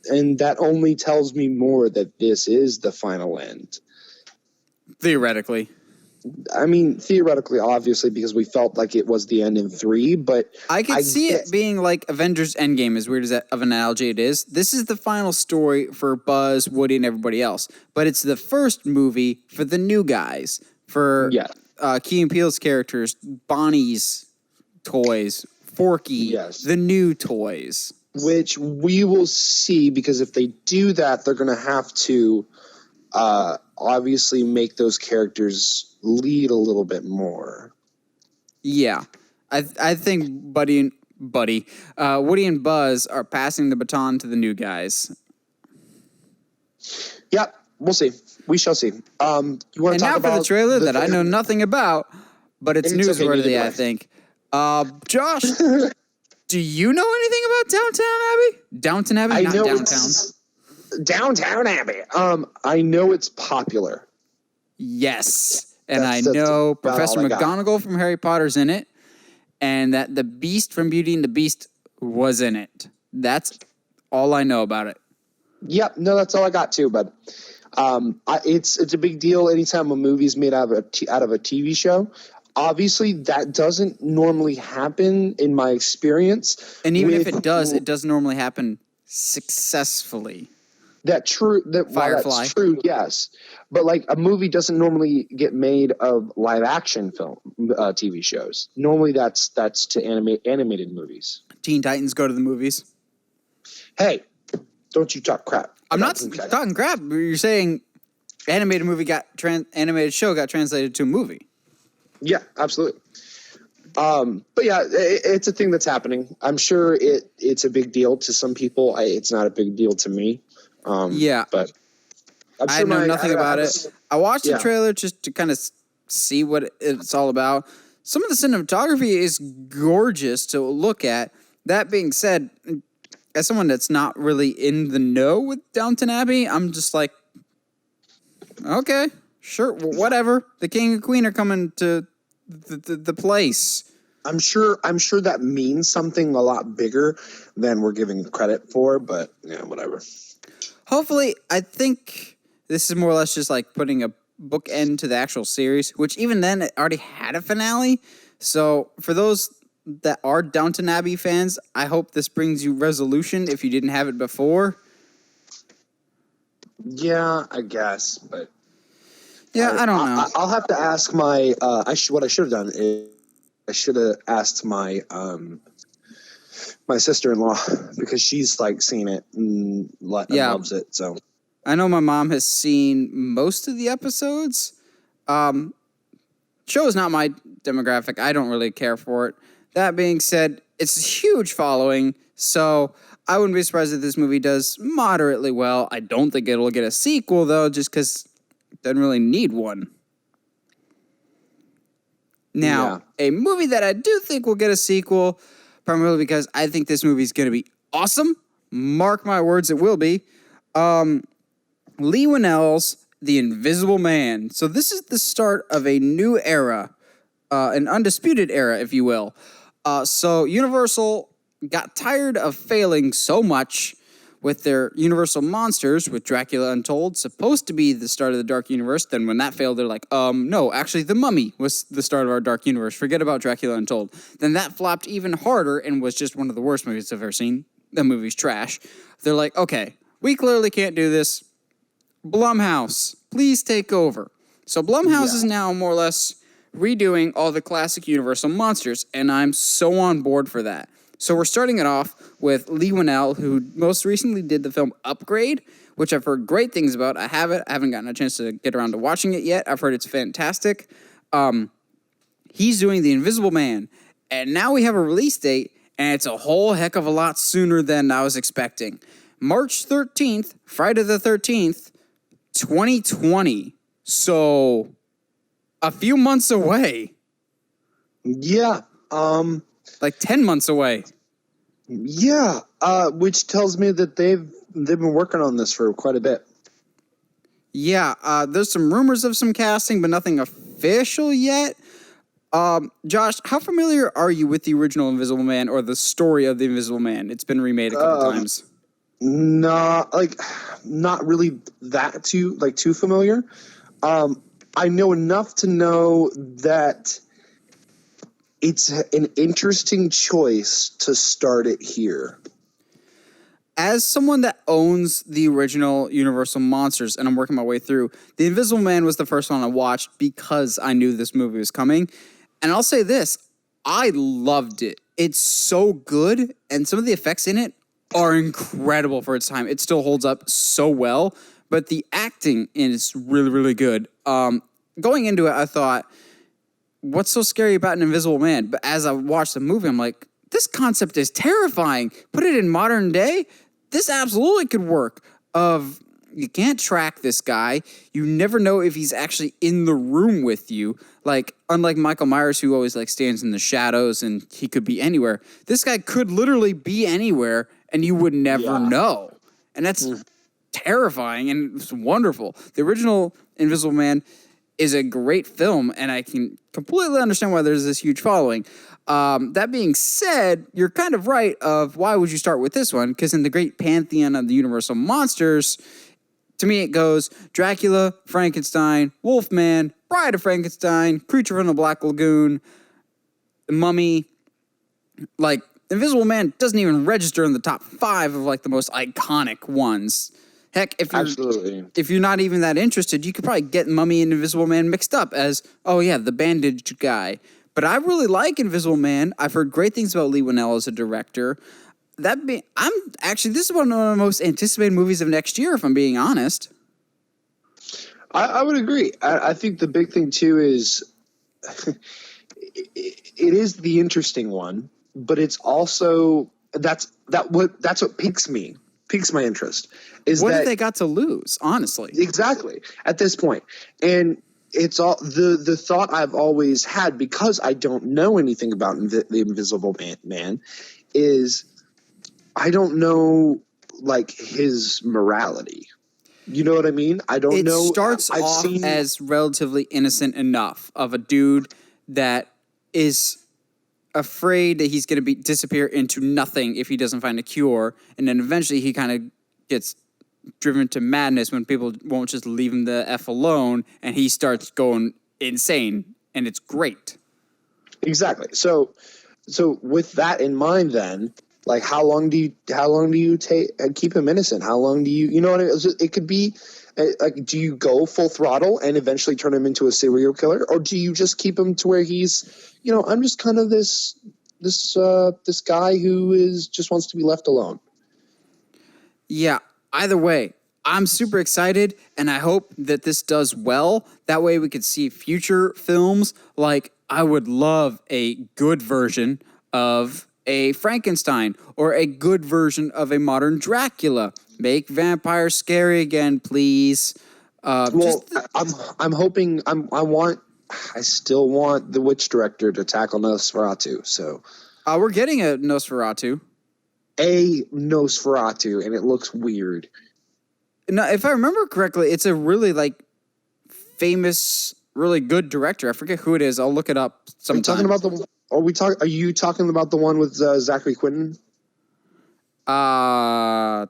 B: And that only tells me more that this is the final end.
A: Theoretically.
B: I mean, theoretically, obviously, because we felt like it was the end in 3, but
A: I could see
B: get-
A: it being like Avengers Endgame, as weird as that of an analogy it is. This is the final story for Buzz, Woody, and everybody else. But it's the first movie for the new guys, for
B: Yeah.
A: Key and Peele's characters, Bonnie's toys, Forky,
B: Yes.
A: the new toys.
B: which we will see, because if they do that, they're going to have to obviously make those characters lead a little bit more.
A: Yeah. I think Woody and Buzz are passing the baton to the new guys.
B: Yeah, we'll see. We shall see. You want to
A: And
B: talk
A: now
B: about
A: for the trailer that I know nothing about, but it's
B: And it's okay,
A: newsworthy,
B: neither do
A: I
B: I.
A: think. Josh, do you know anything about Downton Abbey? Downton Abbey,
B: I
A: not
B: know
A: downtown.
B: it's Downtown Abbey. I know it's popular.
A: Yes, and
B: That's
A: I know
B: about all
A: Professor
B: I got.
A: McGonagall from Harry Potter's in it, and that the Beast from Beauty and the Beast was in it. That's all I know about it.
B: Yep, no, that's all I got too. But it's a big deal anytime a movie's made out of a TV show. Obviously, that doesn't normally happen in my experience.
A: And even if
B: with-
A: it doesn't normally happen successfully.
B: While
A: Firefly.
B: that's true, yes. But like a movie doesn't normally get made of live action TV shows. Normally that's to animated movies.
A: Teen Titans go to the movies.
B: Hey, don't you talk crap.
A: I'm
B: about
A: not
B: Teen Titans.
A: talking crap. You're saying animated animated show got translated to a movie.
B: Yeah, absolutely. But yeah, it's a thing that's happening. I'm sure it's a big deal to some people. It's not a big deal to me.
A: Yeah.
B: But I'm
A: I know nothing about it. I watched the
B: Yeah.
A: trailer just to kind of see what it's all about. Some of the cinematography is gorgeous to look at. That being said, as someone that's not really in the know with Downton Abbey, I'm just like, okay, sure, whatever. The king and queen are coming to the place.
B: I'm sure that means something a lot bigger than we're giving credit for, but yeah, whatever.
A: Hopefully, I think this is more or less just like putting a bookend to the actual series, which even then it already had a finale. So for those that are Downton Abbey fans, I hope this brings you resolution if you didn't have it before.
B: Yeah, I guess, but
A: Yeah, I don't know.
B: I'll have to ask my. What I should have done is I should have asked my my sister-in-law, because she's like seen it and loves it. So
A: I know my mom has seen most of the episodes. Show is not my demographic. I don't really care for it. That being said, it's a huge following, so I wouldn't be surprised if this movie does moderately well. I don't think it'll get a sequel, though, just because it doesn't really need one. Now, a movie that I do think will get a sequel, primarily because I think this movie is going to be awesome. Mark my words, it will be. Lee Winnell's The Invisible Man. So this is the start of a new era, an undisputed era, if you will. So Universal got tired of failing so much with their Universal Monsters, with Dracula Untold, supposed to be the start of the Dark Universe. Then when that failed, they're like, no, actually The Mummy was the start of our Dark Universe. Forget about Dracula Untold. Then that flopped even harder and was just one of the worst movies I've ever seen. The movie's trash. They're like, okay, we clearly can't do this. Blumhouse, please take over. So Blumhouse is now more or less redoing all the classic Universal monsters, and I'm so on board for that. So we're starting it off with Lee Winnell, who most recently did the film Upgrade, which I've heard great things about. I haven't gotten a chance to get around to watching it yet. I've heard it's fantastic. He's doing The Invisible Man, and now we have a release date, and it's a whole heck of a lot sooner than I was expecting. March 13th, Friday the 13th, 2020. So a few months away.
B: yeah,
A: Like 10 months away.
B: yeah. Which tells me that they've been working on this for quite a bit.
A: Yeah, there's some rumors of some casting, but nothing official yet. Josh, how familiar are you with the original Invisible Man or the story of the Invisible Man? It's been remade a couple times.
B: Not really that too familiar. I know enough to know that it's an interesting choice to start it here.
A: As someone that owns the original Universal Monsters and I'm working my way through, The Invisible Man was the first one I watched because I knew this movie was coming. And I'll say this, I loved it. It's so good, and some of the effects in it are incredible for its time. It still holds up so well, but the acting is really, really good. Going into it, I thought, what's so scary about an Invisible Man? But as I watched the movie, I'm like, this concept is terrifying. Put it in modern day, this absolutely could work. You can't track this guy. You never know if he's actually in the room with you. Like, unlike Michael Myers, who always like stands in the shadows and he could be anywhere. This guy could literally be anywhere and you would never know. And that's terrifying and it's wonderful. The original Invisible Man is a great film, and I can completely understand why there's this huge following. That being said, you're kind of right of why would you start with this one? Because in the great pantheon of the Universal Monsters, to me it goes Dracula, Frankenstein, Wolfman, Bride of Frankenstein, Creature from the Black Lagoon, The Mummy. Like, Invisible Man doesn't even register in the top 5 of like the most iconic ones. Heck, if you're not even that interested, you could probably get Mummy and Invisible Man mixed up as, oh yeah, the bandaged guy. But I really like Invisible Man. I've heard great things about Leigh Whannell as a director. This is one of the most anticipated movies of next year, if I'm being honest.
B: I would agree. I think the big thing too is it is the interesting one, but it's also that's what piques my interest. What
A: have they got to lose, honestly?
B: Exactly, at this point. And it's all the thought I've always had, because I don't know anything about the Invisible Man, is I don't know like his morality. You know what I mean? I don't know.
A: It starts off as relatively innocent enough of a dude that is afraid that he's going to disappear into nothing if he doesn't find a cure, and then eventually he kind of gets driven to madness when people won't just leave him the F alone, and he starts going insane, and it's great. Exactly.
B: So with that in mind, then, like, how long do you keep him innocent? How long do you know what I mean? It could be like, do you go full throttle and eventually turn him into a serial killer, or do you just keep him to where he's, I'm just kind of this guy who just wants to be left alone?
A: Yeah. Either way, I'm super excited, and I hope that this does well. That way we could see future films. Like, I would love a good version of a Frankenstein or a good version of a modern Dracula. Make vampires scary again, please.
B: I'm hoping. I still want the witch director to tackle Nosferatu. So,
A: we're getting a Nosferatu.
B: And it looks weird.
A: No, if I remember correctly, it's a really famous, really good director. I forget who it is. I'll look it up sometime.
B: Are you talking about the one with Zachary Quinton?
A: I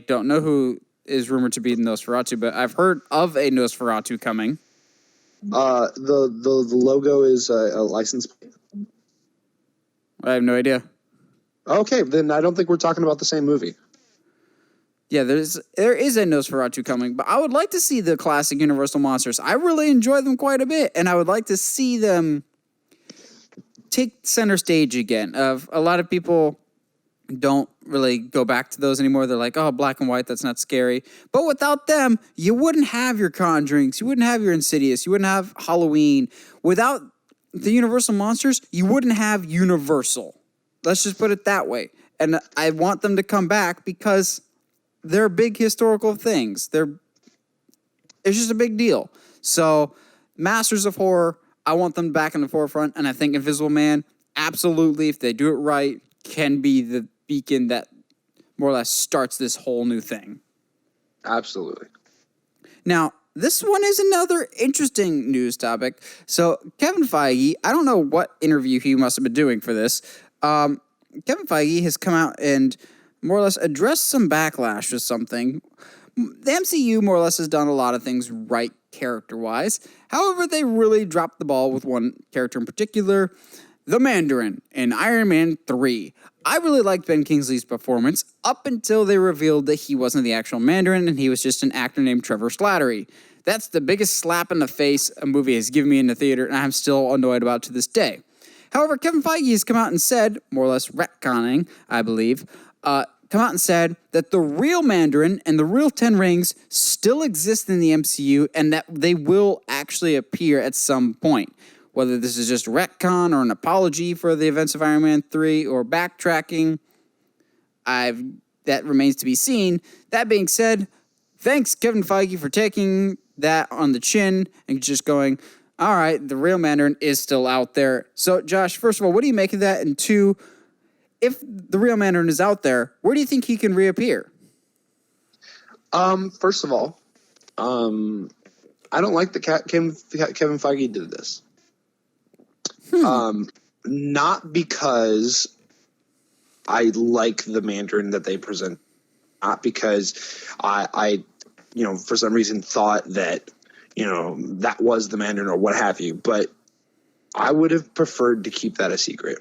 A: don't know who is rumored to be Nosferatu, but I've heard of a Nosferatu coming.
B: The logo is a license plate.
A: I have no idea.
B: Okay, then I don't think we're talking about the same movie.
A: Yeah, there is a Nosferatu coming, but I would like to see the classic Universal Monsters. I really enjoy them quite a bit, and I would like to see them take center stage again. A lot of people don't really go back to those anymore. They're like, oh, black and white, that's not scary. But without them, you wouldn't have your Conjurings, you wouldn't have your Insidious, you wouldn't have Halloween. Without the Universal Monsters, you wouldn't have Universal. Let's just put it that way. And I want them to come back because they're big historical things. It's just a big deal. So, Masters of Horror, I want them back in the forefront. And I think Invisible Man, absolutely, if they do it right, can be the beacon that more or less starts this whole new thing.
B: Absolutely.
A: Now, this one is another interesting news topic. So, Kevin Feige, I don't know what interview he must have been doing for this. Kevin Feige has come out and more or less addressed some backlash or something. The MCU more or less has done a lot of things right character-wise. However, they really dropped the ball with one character in particular, the Mandarin in Iron Man 3. I really liked Ben Kingsley's performance up until they revealed that he wasn't the actual Mandarin and he was just an actor named Trevor Slattery. That's the biggest slap in the face a movie has given me in the theater, and I'm still annoyed about to this day. However, Kevin Feige has come out and said, more or less retconning, I believe, come out and said that the real Mandarin and the real Ten Rings still exist in the MCU and that they will actually appear at some point. Whether this is just retcon or an apology for the events of Iron Man 3 or backtracking, that remains to be seen. That being said, thanks Kevin Feige for taking that on the chin and just going, all right, the real Mandarin is still out there. So, Josh, first of all, what do you make of that? And two, if the real Mandarin is out there, where do you think he can reappear?
B: First of all, I don't like that Kevin Feige did this. Not because I like the Mandarin that they present, not because I for some reason thought that, that was the Mandarin or what have you, but I would have preferred to keep that a secret.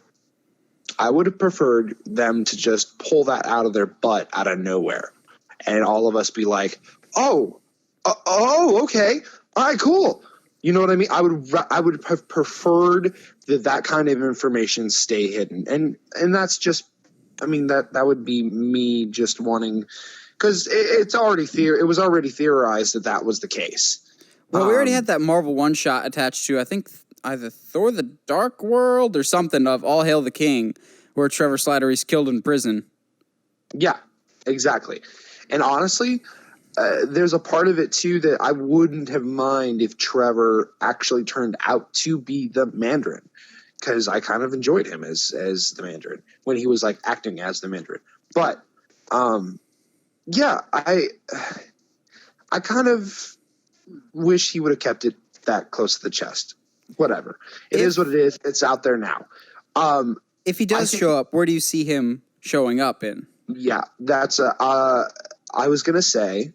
B: I would have preferred them to just pull that out of their butt out of nowhere and all of us be like, oh, okay. All right, cool. You know what I mean? I would have preferred that kind of information stay hidden. And that's just, that would be me just wanting, because it was already theorized that was the case.
A: Well, we already had that Marvel one-shot attached to, I think, either Thor the Dark World or something of All Hail the King, where Trevor Slattery's killed in prison.
B: Yeah, exactly. And honestly, there's a part of it, too, that I wouldn't have mind if Trevor actually turned out to be the Mandarin, because I kind of enjoyed him as the Mandarin when he was, acting as the Mandarin. But, yeah, I kind of wish he would have kept it that close to the chest. Whatever. It is what it is. It's out there now.
A: If he does show up, where do you see him showing up in?
B: Yeah, that's I was going to say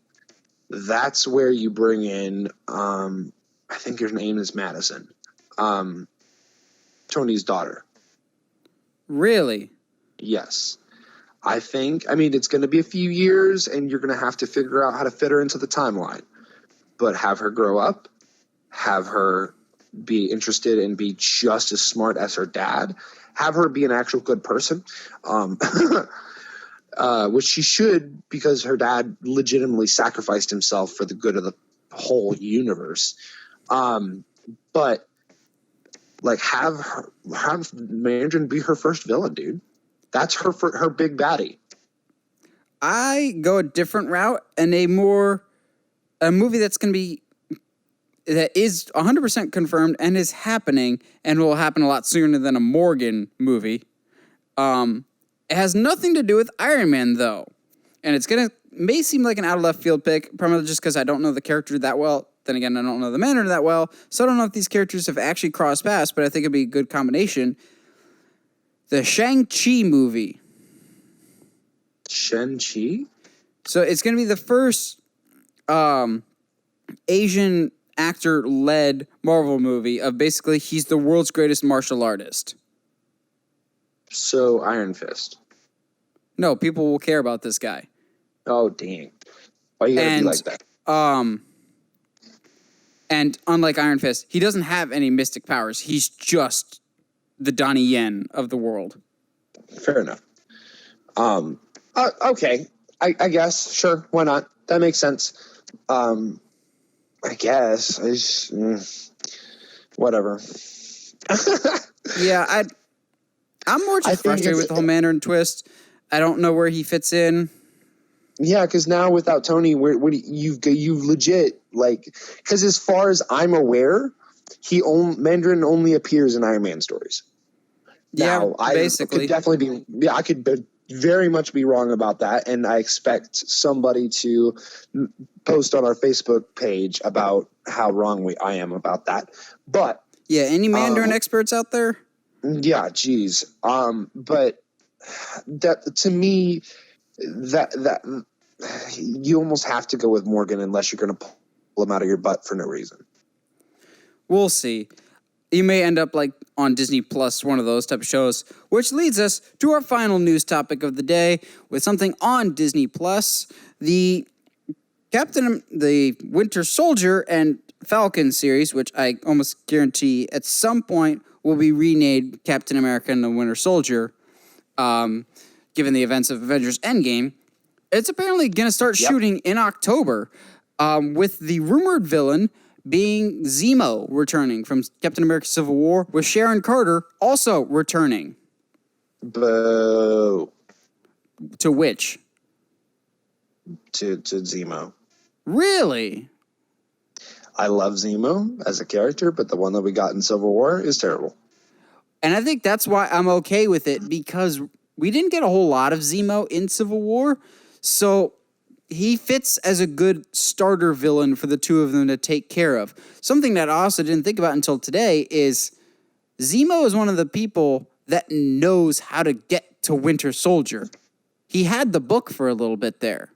B: that's where you bring in, I think her name is Madison, Tony's daughter.
A: Really?
B: Yes. I think, it's going to be a few years and you're going to have to figure out how to fit her into the timeline. But have her grow up, have her be interested and be just as smart as her dad, have her be an actual good person, which she should, because her dad legitimately sacrificed himself for the good of the whole universe. But have Mandarin be her first villain, dude. That's her big baddie.
A: I go a different route and a movie that is 100% confirmed and is happening and will happen a lot sooner than a Morgan movie. It has nothing to do with Iron Man, though. And may seem like an out of left field pick, primarily just because I don't know the character that well. Then again, I don't know the Mandarin that well. So I don't know if these characters have actually crossed paths, but I think it'd be a good combination. The Shang-Chi movie.
B: Shang-Chi?
A: So it's going to be the first Asian actor-led Marvel movie of basically he's the world's greatest martial artist.
B: So Iron Fist.
A: No, people will care about this guy.
B: Oh, dang. Why you gotta be like that?
A: And unlike Iron Fist, he doesn't have any mystic powers. He's just the Donnie Yen of the world.
B: Fair enough. Okay. I guess. Sure. Why not? That makes sense. I guess. Whatever.
A: Yeah, I'm more just frustrated with the whole Mandarin twist. I don't know where he fits in.
B: Yeah, because now without Tony, you've legit, because as far as I'm aware, Mandarin only appears in Iron Man stories.
A: Yeah,
B: now,
A: basically.
B: I could very much be wrong about that, and I expect somebody to post on our Facebook page about how wrong I am about that. But
A: yeah, any Mandarin experts out there?
B: Yeah, geez. But that to me, that
C: you almost have to go with Morgan unless you're going to pull him out of your butt for no reason.
A: We'll see. You may end up like on Disney Plus, one of those type of shows, which leads us to our final news topic of the day with something on Disney Plus. The Winter Soldier and Falcon series, which I almost guarantee at some point will be renamed Captain America and the Winter Soldier, given the events of Avengers Endgame. It's apparently going to start shooting in October, with the rumored villain being Zemo returning from Captain America Civil War, with Sharon Carter also returning.
C: Boo.
A: To which?
C: To Zemo.
A: Really?
C: I love Zemo as a character, but the one that we got in Civil War is terrible.
A: And I think that's why I'm okay with it, because we didn't get a whole lot of Zemo in Civil War, so he fits as a good starter villain for the two of them to take care of. Something that I also didn't think about until today is Zemo is one of the people that knows how to get to Winter Soldier. He had the book for a little bit there.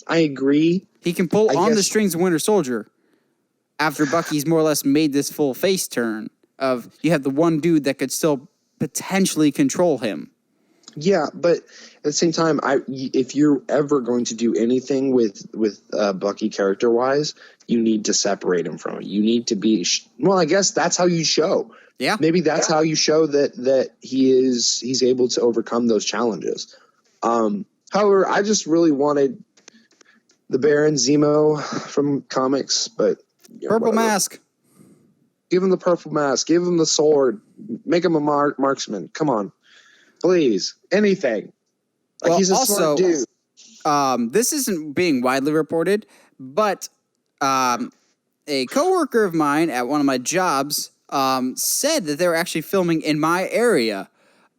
C: I agree.
A: He can pull on the strings of Winter Soldier after Bucky's more or less made this full face turn of you have the one dude that could still potentially control him.
C: Yeah, but at the same time, if you're ever going to do anything with Bucky character wise, you need to separate him from it. You need to be I guess that's how you show.
A: Yeah,
C: maybe that's how you show that he's able to overcome those challenges. However, I just really wanted the Baron Zemo from comics, but
A: purple mask.
C: Give him the purple mask. Give him the sword. Make him a marksman. Come on. Please, anything. He's a smart dude.
A: This isn't being widely reported, but a coworker of mine at one of my jobs said that they were actually filming in my area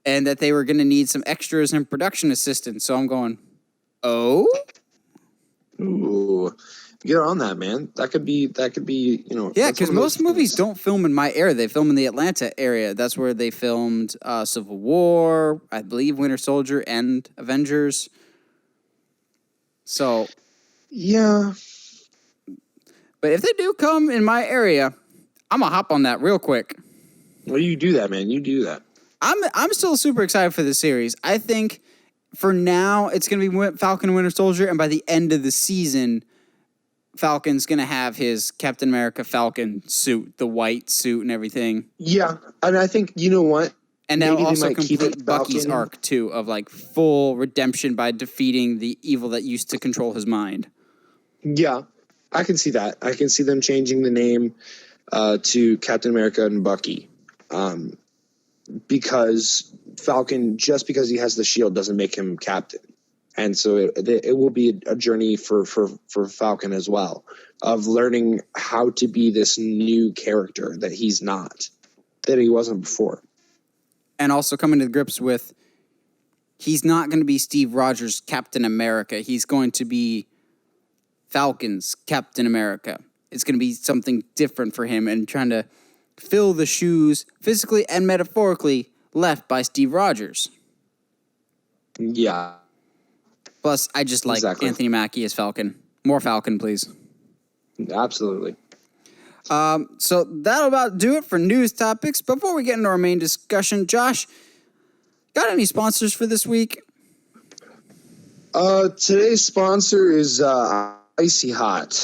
A: and that they were going to need some extras and production assistance. So I'm going, oh?
C: Ooh. Get on that, man. That could be,
A: Yeah, because most movies don't film in my area. They film in the Atlanta area. That's where they filmed Civil War, I believe Winter Soldier, and Avengers. So.
C: Yeah.
A: But if they do come in my area, I'm going to hop on that real quick.
C: Well, you do that, man. You do that.
A: I'm still super excited for this series. I think for now, it's going to be Falcon and Winter Soldier, and by the end of the season, Falcon's going to have his Captain America Falcon suit, the white suit and everything.
C: Yeah, and I think, you know what?
A: And that'll also complete Bucky's arc, too, of like full redemption by defeating the evil that used to control his mind.
C: Yeah, I can see that. I can see them changing the name to Captain America and Bucky. Because Falcon, just because he has the shield, doesn't make him captain. And so it will be a journey for Falcon as well, of learning how to be this new character that he's not, that he wasn't before.
A: And also coming to grips with, he's not going to be Steve Rogers' Captain America. He's going to be Falcon's Captain America. It's going to be something different for him and trying to fill the shoes, physically and metaphorically, left by Steve Rogers.
C: Yeah.
A: Plus, I just like Anthony Mackie as Falcon. More Falcon, please.
C: Absolutely.
A: So that'll about do it for news topics. Before we get into our main discussion, Josh, got any sponsors for this week?
C: Today's sponsor is Icy Hot.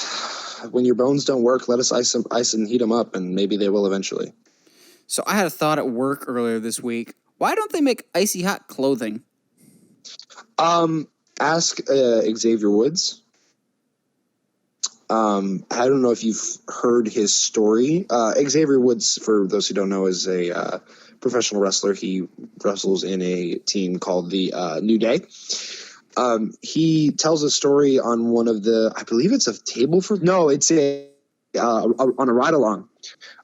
C: When your bones don't work, let us ice and heat them up, and maybe they will eventually.
A: So I had a thought at work earlier this week. Why don't they make Icy Hot clothing?
C: Ask Xavier Woods. I don't know if you've heard his story. Xavier Woods, for those who don't know, is a professional wrestler. He wrestles in a team called the New Day. He tells a story on one of the, I believe it's a table for, no, it's on a ride along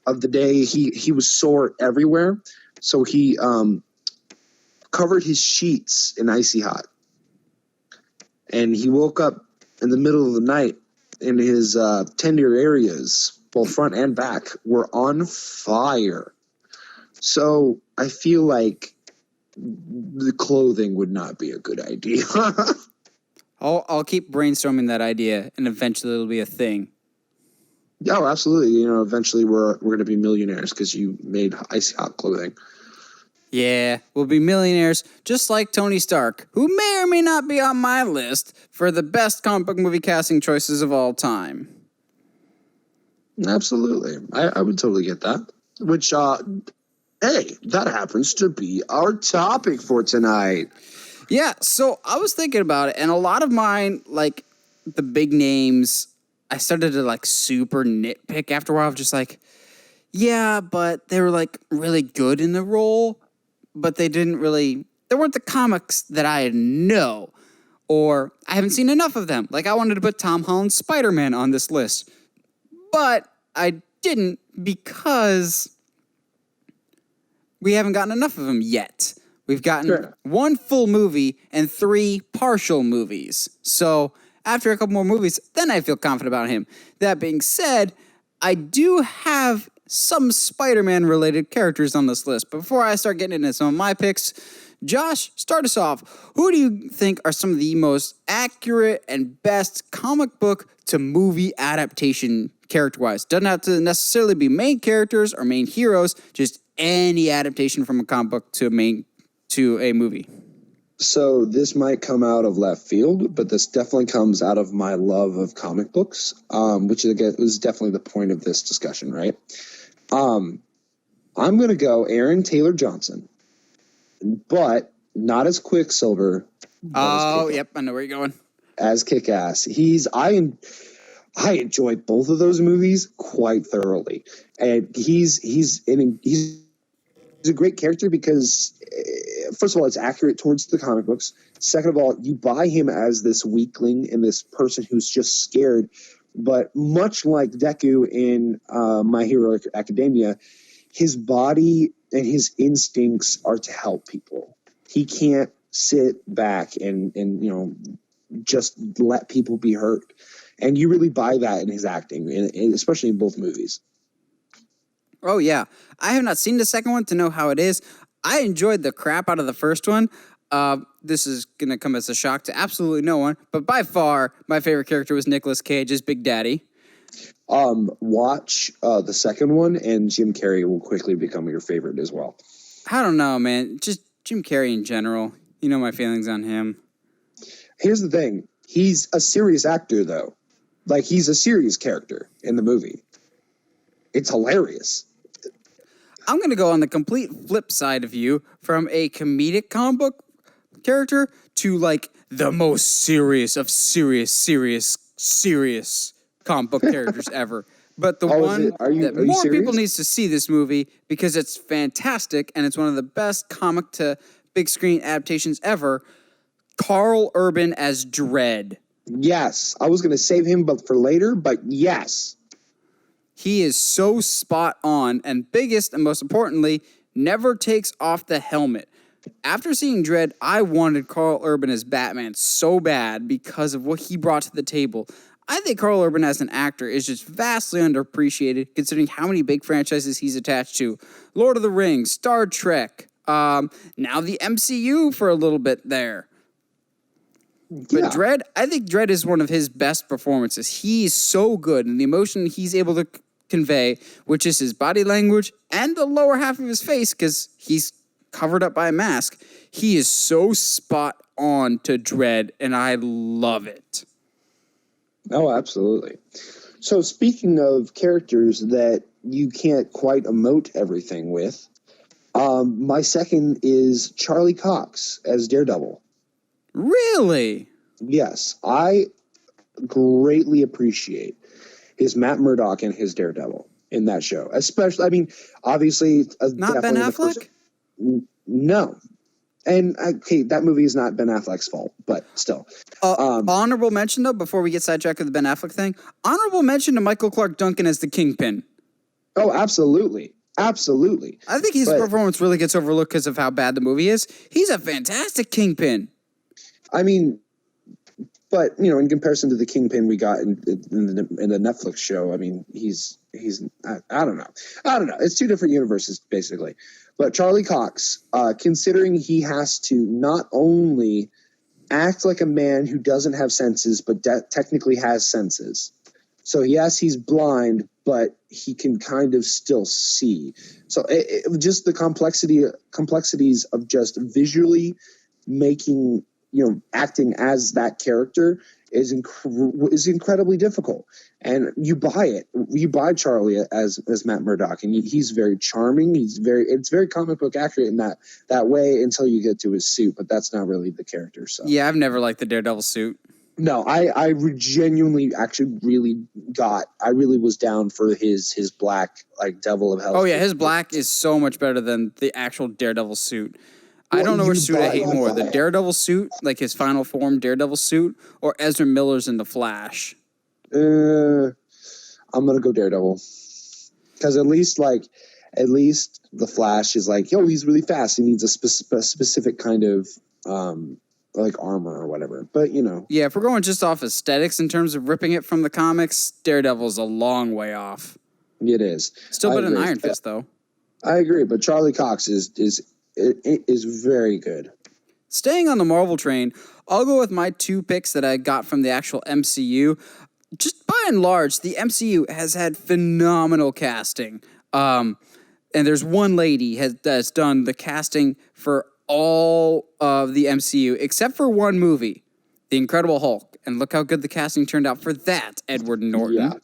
C: of the day. He was sore everywhere. So he covered his sheets in Icy Hot. And he woke up in the middle of the night and his tender areas, both front and back, were on fire. So I feel like the clothing would not be a good idea.
A: I'll keep brainstorming that idea, and eventually it'll be a thing.
C: Oh, absolutely. You know, eventually we're going to be millionaires because you made icy hot clothing.
A: Yeah, we'll be millionaires just like Tony Stark, who may or may not be on my list for the best comic book movie casting choices of all time.
C: Absolutely. I would totally get that. Which, hey, that happens to be our topic for tonight.
A: Yeah, so I was thinking about it, and a lot of mine, like the big names, I started to like super nitpick after a while. Just like, yeah, but they were like really good in the role, but they weren't the comics that I know, or I haven't seen enough of them. Like I wanted to put Tom Holland's Spider-Man on this list, but I didn't because we haven't gotten enough of him yet. We've gotten one full movie and 3 partial movies. So after a couple more movies, then I feel confident about him. That being said, I do have some Spider-Man related characters on this list. But before I start getting into some of my picks, Josh, start us off. Who do you think are some of the most accurate and best comic book to movie adaptation character-wise? Doesn't have to necessarily be main characters or main heroes, just any adaptation from a comic book to a movie.
C: So this might come out of left field, but this definitely comes out of my love of comic books, which again was definitely the point of this discussion, right? I'm going to go Aaron Taylor Johnson, but not as Quicksilver.
A: Oh, yep, I know where you're going.
C: As Kick-Ass. I enjoy both of those movies quite thoroughly, and he's a great character because, first of all, it's accurate towards the comic books. Second of all, you buy him as this weakling and this person who's just scared. But much like Deku in My Hero Academia, his body and his instincts are to help people. He can't sit back and just let people be hurt. And you really buy that in his acting, and especially in both movies.
A: Oh, yeah. I have not seen the second one to know how it is. I enjoyed the crap out of the first one. This is going to come as a shock to absolutely no one, but by far, my favorite character was Nicolas Cage as Big Daddy.
C: Watch the second one, and Jim Carrey will quickly become your favorite as well.
A: I don't know, man. Just Jim Carrey in general. You know my feelings on him.
C: Here's the thing. He's a serious actor, though. Like, he's a serious character in the movie. It's hilarious.
A: I'm going to go on the complete flip side of you, from a comedic comic book character to, like, the most serious of serious comic book characters ever. But the one that more people needs to see this movie because it's fantastic and it's one of the best comic to big screen adaptations ever, Carl Urban as Dredd.
C: Yes. I was going to save him for later, but yes.
A: He is so spot on, and biggest and most importantly, never takes off the helmet. After seeing Dredd, I wanted Carl Urban as Batman so bad because of what he brought to the table. I think Carl Urban as an actor is just vastly underappreciated considering how many big franchises he's attached to. Lord of the Rings, Star Trek, now the MCU for a little bit there. But yeah. Dredd, I think Dredd is one of his best performances. He's so good, and the emotion he's able to convey, which is his body language and the lower half of his face, because he's covered up by a mask. He is so spot on to Dredd, and I love it.
C: Oh, absolutely. So speaking of characters that you can't quite emote everything with, my second is Charlie Cox as Daredevil.
A: Really?
C: Yes. I greatly appreciate his Matt Murdock and his Daredevil in that show. Especially, I mean, obviously...
A: Not Ben Affleck?
C: No. And, okay, that movie is not Ben Affleck's fault, but still.
A: Honorable mention, though, before we get sidetracked with the Ben Affleck thing, honorable mention to Michael Clark Duncan as the Kingpin.
C: Oh, absolutely. Absolutely.
A: I think his performance really gets overlooked because of how bad the movie is. He's a fantastic Kingpin. I
C: mean, but, you know, in comparison to the Kingpin we got in the Netflix show, I mean, he's I don't know. It's two different universes, basically. But Charlie Cox, considering he has to not only act like a man who doesn't have senses, but technically has senses. So yes, he's blind, but he can kind of still see. So just the complexities of just visually making, acting as that character is incredibly difficult. And you buy it. You buy Charlie as Matt Murdock, and he's very charming. It's very comic book accurate in that way until you get to his suit, but that's not really the character. So
A: Yeah, I've never liked the Daredevil suit.
C: no, I genuinely actually I really was down for his black, like, Devil of Hell.
A: Oh yeah, his black is so much better than the actual Daredevil suit. I
C: Well,
A: don't know which
C: you
A: suit I hate
C: buy
A: more, the
C: that.
A: Daredevil suit, like his final form Daredevil suit, or Ezra Miller's in The Flash.
C: I'm gonna go Daredevil, because at least the Flash is like, he's really fast. He needs a specific kind of like armor or whatever. But
A: Yeah, if we're going just off aesthetics in terms of ripping it from the comics, Daredevil's a long way off.
C: it is
A: Still
C: I
A: better than
C: agree.
A: Iron Fist, though.
C: I agree, but Charlie Cox is very good.
A: Staying on the Marvel train, I'll go with my 2 picks that I got from the actual MCU. Just by and large, the MCU has had phenomenal casting. And there's one lady that's done the casting for all of the MCU, except for one movie, The Incredible Hulk. And look how good the casting turned out for that, Edward Norton.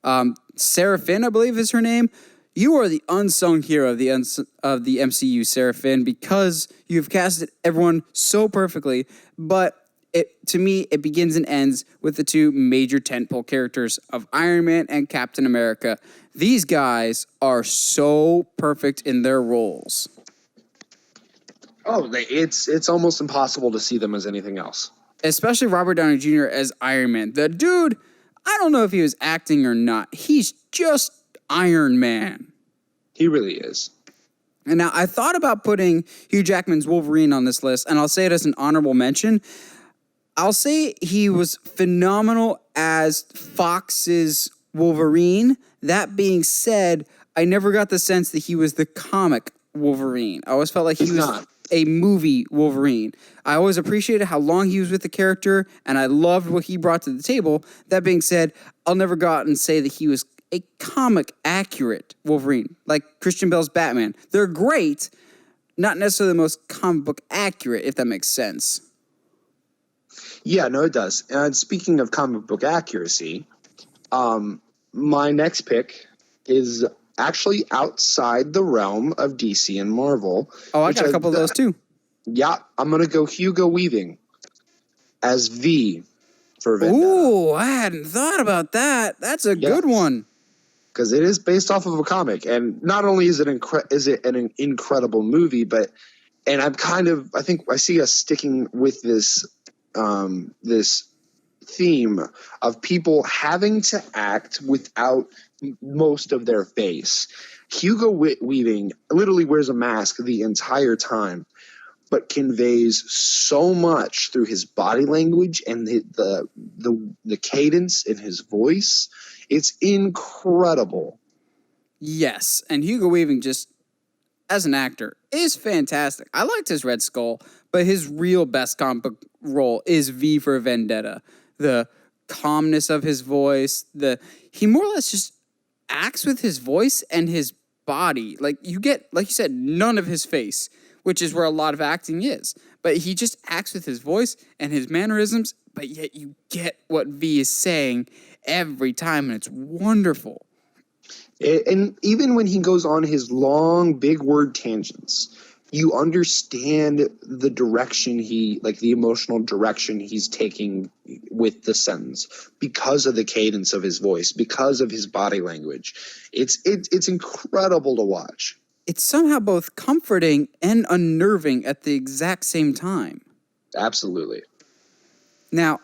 C: Yeah.
A: Sarah Finn, I believe is her name. You are the unsung hero of the MCU, Sarah Finn, because you've casted everyone so perfectly. But to me, it begins and ends with the 2 major tentpole characters of Iron Man and Captain America. These guys are so perfect in their roles.
B: Oh, it's almost impossible to see them as anything else.
A: Especially Robert Downey Jr. as Iron Man. The dude, I don't know if he was acting or not. He's just Iron Man.
B: He really is.
A: And now I thought about putting Hugh Jackman's Wolverine on this list, and I'll say it as an honorable mention. I'll say he was phenomenal as Fox's Wolverine. That being said, I never got the sense that he was the comic Wolverine. I always felt like he
B: He's
A: was
B: not.
A: a movie Wolverine. I always appreciated how long he was with the character, and I loved what he brought to the table. That being said, I'll never go out and say that he was a comic accurate Wolverine, like Christian Bale's Batman. They're great, not necessarily the most comic book accurate, if that makes sense.
B: Yeah, no, it does. And speaking of comic book accuracy, my next pick is actually outside the realm of DC and Marvel.
A: Oh, I
B: which
A: got a couple of those too.
B: Yeah, I'm going to go Hugo Weaving as V for Vendetta.
A: Ooh, I hadn't thought about that. That's a good one.
B: Because it is based off of a comic, and not only is it an incredible movie, but I think I see us sticking with this this theme of people having to act without most of their face. Hugo Weaving literally wears a mask the entire time, but conveys so much through his body language and the cadence in his voice. It's incredible.
A: Yes, and Hugo Weaving just, as an actor, is fantastic. I liked his Red Skull, but his real best comic book role is V for Vendetta. The calmness of his voice, he more or less just acts with his voice and his body. Like you get, like you said, none of his face, which is where a lot of acting is. But he just acts with his voice and his mannerisms, but yet you get what V is saying every time, and it's wonderful.
B: And even when he goes on his long, big word tangents, you understand the direction the emotional direction he's taking with the sentence because of the cadence of his voice, because of his body language. It's incredible to watch.
A: It's somehow both comforting and unnerving at the exact same time.
B: Absolutely.
A: Now,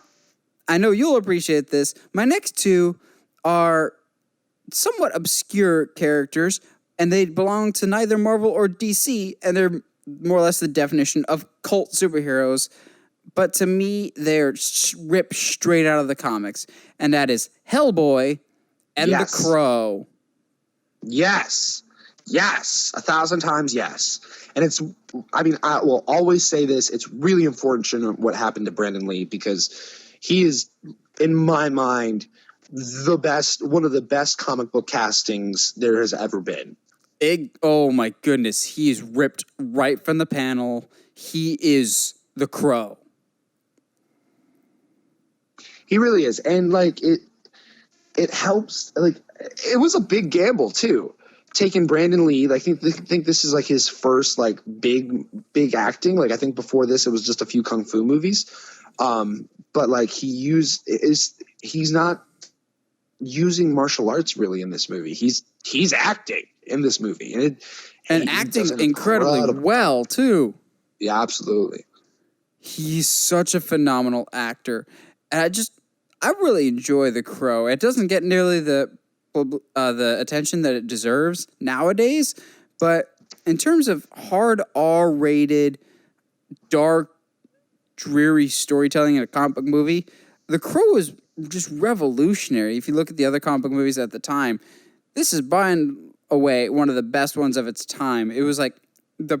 A: I know you'll appreciate this. My next 2 are somewhat obscure characters, and they belong to neither Marvel or DC, and they're more or less the definition of cult superheroes. But to me, they're ripped straight out of the comics, and that is Hellboy and
B: Yes.
A: The Crow.
B: Yes.
C: Yes, 1,000 times yes. And I will always say this. It's really unfortunate what happened to Brandon Lee because he is, in my mind, one of the best comic book castings there has ever been.
A: Oh my goodness. He is ripped right from the panel. He is the Crow.
C: He really is. And like it helps. Like it was a big gamble too. Taking Brandon Lee, I think this is like his first like big acting. Like I think before this it was just a few kung fu movies, but like he's not using martial arts really in this movie. He's acting in this movie,
A: and acting incredibly well too.
C: Yeah, absolutely.
A: He's such a phenomenal actor, and I really enjoy The Crow. It doesn't get nearly the attention that it deserves nowadays, but in terms of hard R-rated, dark, dreary storytelling in a comic book movie, The Crow was just revolutionary. If you look at the other comic book movies at the time, this is by and away one of the best ones of its time. It was like the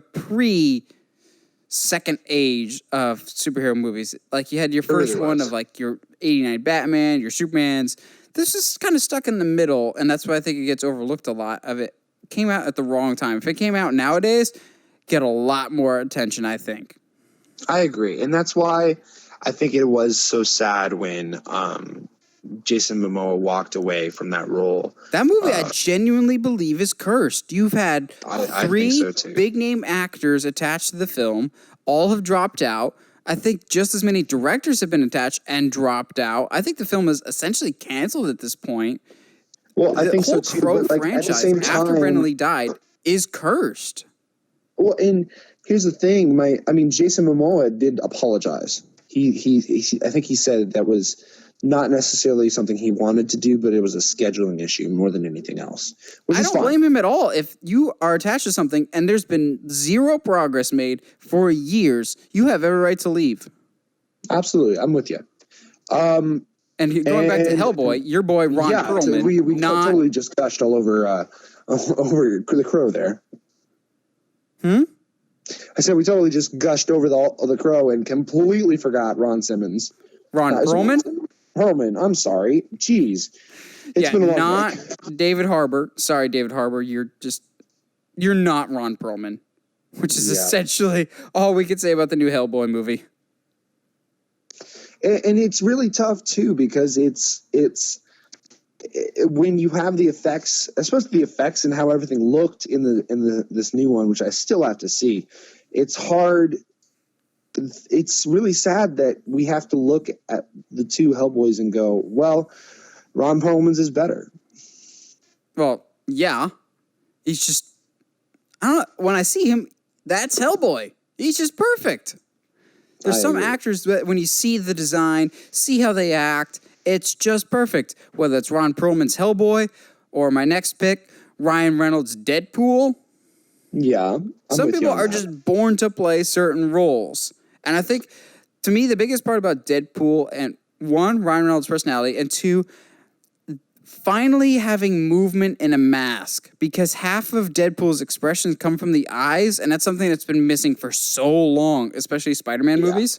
A: second age of superhero movies. Like you had your first one of like your 89 Batman, your Supermans. This is kind of stuck in the middle, and that's why I think it gets overlooked a lot. Of it came out at the wrong time. If it came out nowadays, get a lot more attention, I think.
C: I agree, and that's why I think it was so sad when Jason Momoa walked away from that role.
A: That movie, I genuinely believe, is cursed. You've had three big-name actors attached to the film. All have dropped out. I think just as many directors have been attached and dropped out. I think the film is essentially canceled at this point.
C: Well, I think so too.
A: The whole Crow
C: but
A: franchise,
C: at the same time,
A: after Brandon Lee died, is cursed.
C: Well, and here's the thing. Jason Momoa did apologize. I think he said that was not necessarily something he wanted to do, but it was a scheduling issue more than anything else.
A: I don't blame him at all. If you are attached to something and there's been zero progress made for years, you have every right to leave.
C: Absolutely. I'm with you.
A: And going back to Hellboy, your boy Ron Perlman.
C: So we totally just gushed all over The Crow there. I said we totally just gushed over the Crow and completely forgot Ron Simmons.
A: Ron Perlman?
C: Perlman, I'm sorry. Jeez. It's been a long
A: not
C: week.
A: David Harbour. Sorry, David Harbour. You're not Ron Perlman, which is essentially all we could say about the new Hellboy movie.
C: And it's really tough too because it's when you have the effects, especially the effects and how everything looked in this new one, which I still have to see. It's hard. It's really sad that we have to look at the two Hellboys and go, well, Ron Perlman's is better.
A: Well, yeah. He's just, I don't know. When I see him, that's Hellboy. He's just perfect. There's some actors that when you see the design, see how they act, it's just perfect. Whether it's Ron Perlman's Hellboy or my next pick, Ryan Reynolds' Deadpool.
C: Yeah.
A: Some people are just born to play certain roles. And I think, to me, the biggest part about Deadpool, and one, Ryan Reynolds' personality, and two, finally having movement in a mask. Because half of Deadpool's expressions come from the eyes, and that's something that's been missing for so long, especially Spider-Man movies.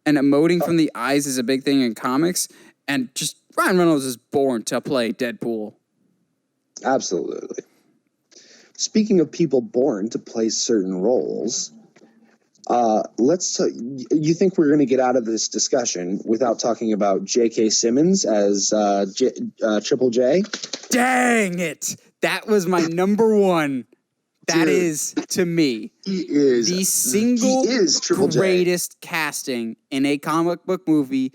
A: And emoting from the eyes is a big thing in comics. And just Ryan Reynolds is born to play Deadpool.
C: Absolutely. Speaking of people born to play certain roles, you think we're going to get out of this discussion without talking about J.K. Simmons as Triple J?
A: Dang it! That was my number one. That is, to me, the single greatest casting in a comic book movie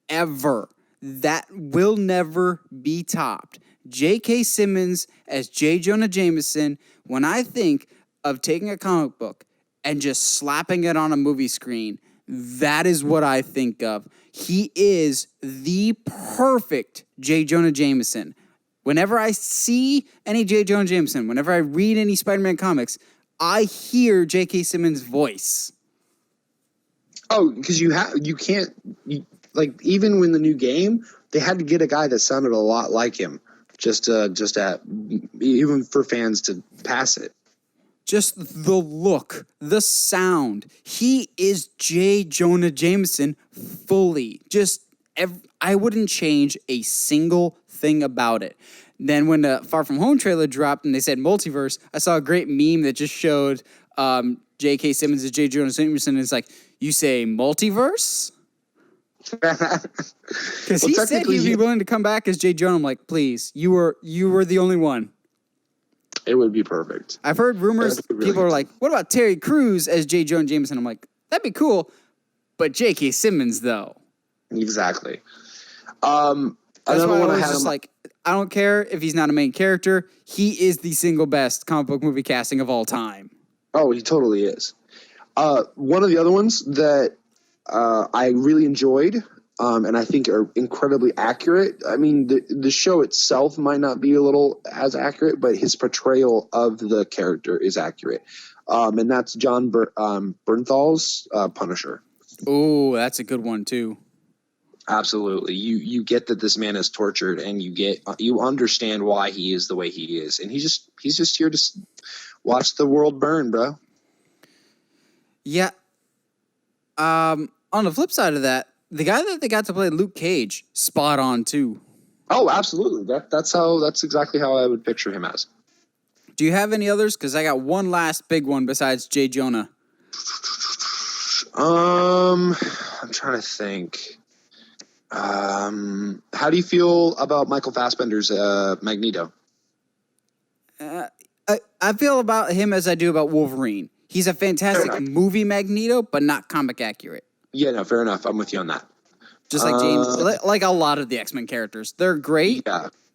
A: ever. That will never be topped. J.K. Simmons as J. Jonah Jameson, when I think of taking a comic book and just slapping it on a movie screen, that is what I think of. He is the perfect J. Jonah Jameson. Whenever I see any J. Jonah Jameson, whenever I read any Spider-Man comics, I hear J.K. Simmons' voice.
C: Oh, because even when the new game, they had to get a guy that sounded a lot like him just at even for fans to pass it.
A: Just the look, the sound. He is J. Jonah Jameson fully. I wouldn't change a single thing about it. Then when the Far From Home trailer dropped and they said multiverse, I saw a great meme that just showed J.K. Simmons as J. Jonah Jameson. And it's like, you say multiverse? Because he said he'd be willing to come back as J. Jonah. I'm like, please, you were the only one.
C: It would be perfect.
A: I've heard rumors.
C: Really
A: people are like, what about Terry Crews as J. Jonah Jameson? I'm like, that'd be cool. But J.K. Simmons, though.
C: Exactly.
A: That's why I was just like, I don't care if he's not a main character. He is the single best comic book movie casting of all time.
C: Oh, he totally is. One of the other ones that I really enjoyed and I think are incredibly accurate. I mean, the show itself might not be a little as accurate, but his portrayal of the character is accurate. And that's John Bernthal's Punisher.
A: Oh, that's a good one, too.
C: Absolutely. You get that this man is tortured, and you understand why he is the way he is. And he's just here to watch the world burn, bro.
A: Yeah. On the flip side of that, the guy that they got to play Luke Cage, spot on too.
C: Oh, absolutely. That's exactly how I would picture him as.
A: Do you have any others? Because I got one last big one besides J. Jonah.
C: I'm trying to think. How do you feel about Michael Fassbender's Magneto?
A: I feel about him as I do about Wolverine. He's a fantastic movie Magneto, but not comic accurate.
C: Yeah, no, fair enough. I'm with you on that.
A: Just like James, like a lot of the X-Men characters. They're great,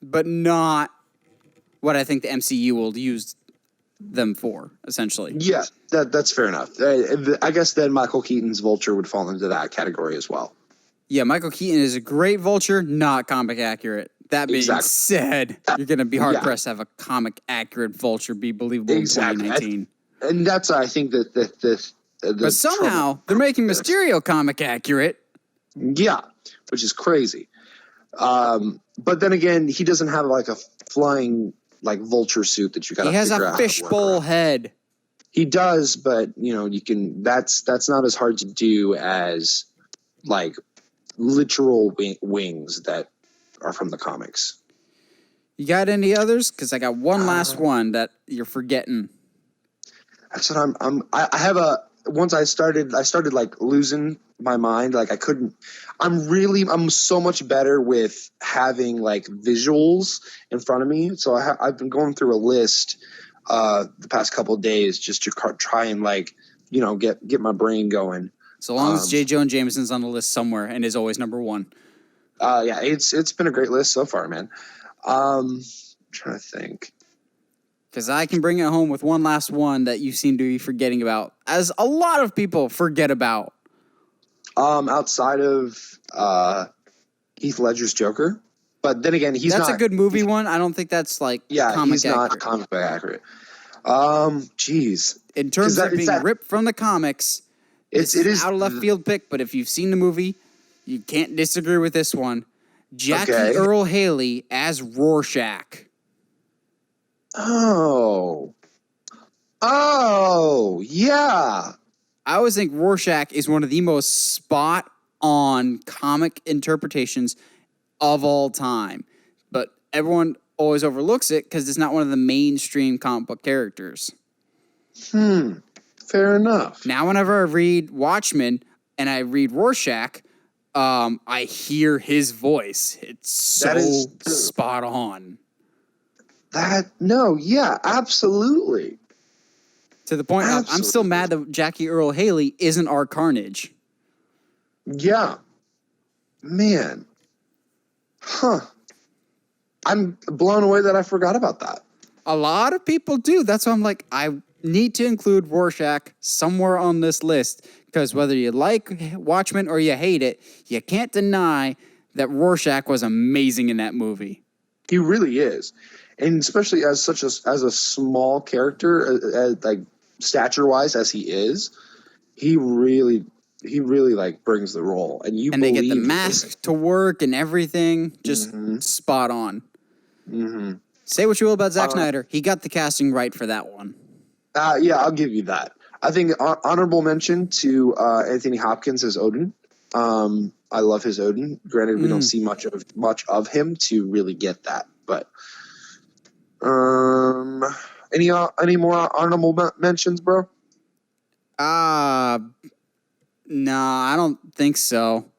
A: but not what I think the MCU will use them for, essentially.
C: Yeah, that's fair enough. I guess then Michael Keaton's Vulture would fall into that category as well.
A: Yeah, Michael Keaton is a great Vulture, not comic accurate. That being said, you're going to be hard-pressed to have a comic accurate Vulture be believable in 2019.
C: And that's, I think,
A: but somehow, they're making Mysterio comic accurate.
C: Yeah, which is crazy. But then again, he doesn't have like a flying like vulture suit that you got to figure out.
A: He has a fishbowl head.
C: He does, but you can. That's not as hard to do as like literal wings that are from the comics.
A: You got any others? Because I got one last one that you're forgetting.
C: That's what I have a. Once I started like losing my mind. Like I couldn't. I'm so much better with having like visuals in front of me. So I've been going through a list the past couple of days just to try and like get my brain going.
A: So long as J. Jonah Jameson's on the list somewhere and is always number one.
C: Yeah, it's been a great list so far, man. I'm trying to think.
A: Because I can bring it home with one last one that you seem to be forgetting about, as a lot of people forget about.
C: Outside of Heath Ledger's Joker, but then again, that's
A: a good movie one. I don't think that's like
C: he's not comic book accurate. Jeez,
A: in terms of being ripped from the comics, it is out of left field pick. But if you've seen the movie, you can't disagree with this one. Jackie Earle Haley as Rorschach.
C: Oh, yeah.
A: I always think Rorschach is one of the most spot-on comic interpretations of all time. But everyone always overlooks it because it's not one of the mainstream comic book characters.
C: Fair enough.
A: Now, whenever I read Watchmen and I read Rorschach, I hear his voice. It's so spot on.
C: Absolutely.
A: To the point of, I'm still mad that Jackie Earle Haley isn't our Carnage.
C: Yeah. Man. Huh. I'm blown away that I forgot about that.
A: A lot of people do. That's why I'm like, I need to include Rorschach somewhere on this list. Because whether you like Watchmen or you hate it, you can't deny that Rorschach was amazing in that movie.
C: He really is. And especially as a small character, like stature-wise as he is, he really like brings the role, and they
A: get the mask to work and everything, just spot on.
C: Mm-hmm.
A: Say what you will about Zack Snyder. He got the casting right for that one.
C: Yeah, I'll give you that. I think honorable mention to Anthony Hopkins as Odin. I love his Odin. Granted, we don't see much of him to really get that. But any more honorable mentions, bro?
A: No, I don't think so.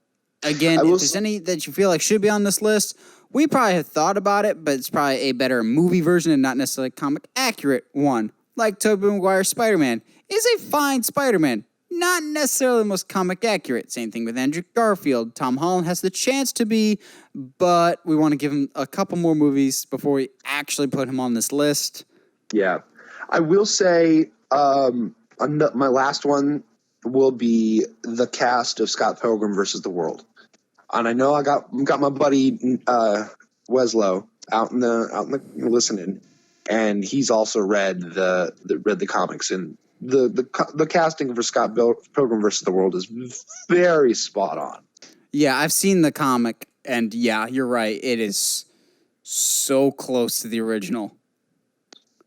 A: Again, if there's any that you feel like should be on this list, we probably have thought about it, but it's probably a better movie version and not necessarily comic accurate one. Like Tobey Maguire's Spider-Man is a fine Spider-Man, not necessarily the most comic accurate. Same thing with Andrew Garfield. Tom Holland has the chance to be, but we want to give him a couple more movies before we actually put him on this list.
C: Yeah. I will say my last one will be the cast of Scott Pilgrim versus the World. And I know I got my buddy Weslow out in the listening, and he's also read the comics, and the casting for Scott Pilgrim versus the World is very spot on.
A: Yeah, I've seen the comic, and yeah, you're right. It is so close to the original.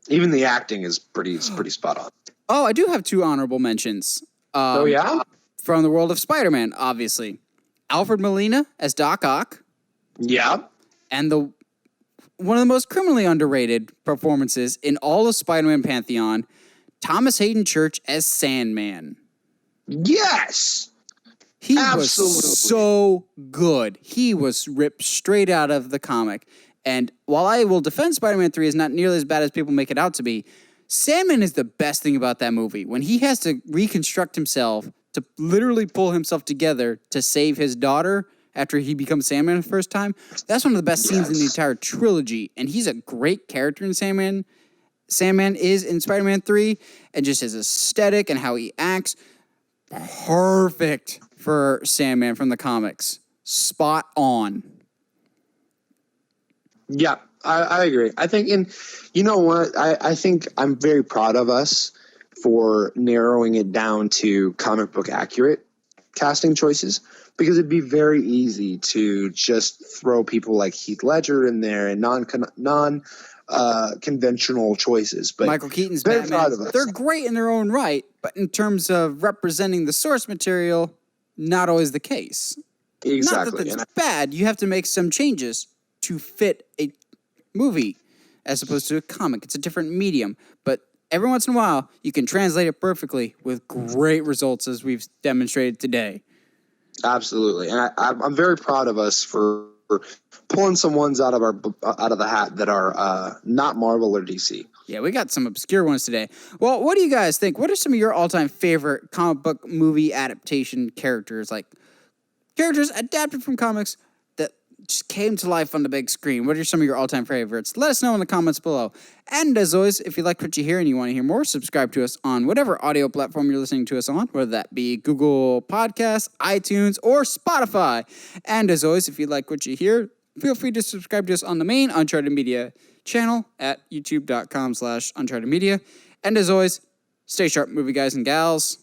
C: Even the acting is pretty spot on.
A: Oh, I do have two honorable mentions.
C: Oh yeah,
A: from the world of Spider-Man, obviously. Alfred Molina as Doc Ock.
C: Yeah.
A: And one of the most criminally underrated performances in all of Spider-Man Pantheon, Thomas Hayden Church as Sandman.
C: Yes.
A: He
C: Absolutely.
A: was so good. He was ripped straight out of the comic. And while I will defend Spider-Man 3 is not nearly as bad as people make it out to be, Sandman is the best thing about that movie. When he has to reconstruct himself to literally pull himself together to save his daughter after he becomes Sandman the first time, that's one of the best scenes in the entire trilogy. And he's a great character in Sandman. Sandman is in Spider-Man 3, and just his aesthetic and how he acts, perfect for Sandman from the comics. Spot on.
C: Yeah, I agree. I think, and you know what? I think I'm very proud of us for narrowing it down to comic book accurate casting choices, because it'd be very easy to just throw people like Heath Ledger in there and non-conventional choices. But
A: Michael Keaton's
C: very
A: Batman,
C: proud of us.
A: they're great in their own right, but in terms of representing the source material, not always the case.
C: Exactly.
A: Not that that's bad. You have to make some changes to fit a movie as opposed to a comic. It's a different medium, but every once in a while, you can translate it perfectly with great results, as we've demonstrated today.
C: Absolutely, and I'm very proud of us for pulling some ones out of the hat that are not Marvel or DC.
A: Yeah, we got some obscure ones today. Well, what do you guys think? What are some of your all-time favorite comic book movie adaptation characters? Like characters adapted from comics that just came to life on the big screen. What are some of your all-time favorites? Let us know in the comments below. And as always, if you like what you hear and you want to hear more, subscribe to us on whatever audio platform you're listening to us on, whether that be Google Podcasts, iTunes, or Spotify. And as always, if you like what you hear, feel free to subscribe to us on the main Uncharted Media channel at youtube.com/UnchartedMedia. And as always, stay sharp, movie guys and gals.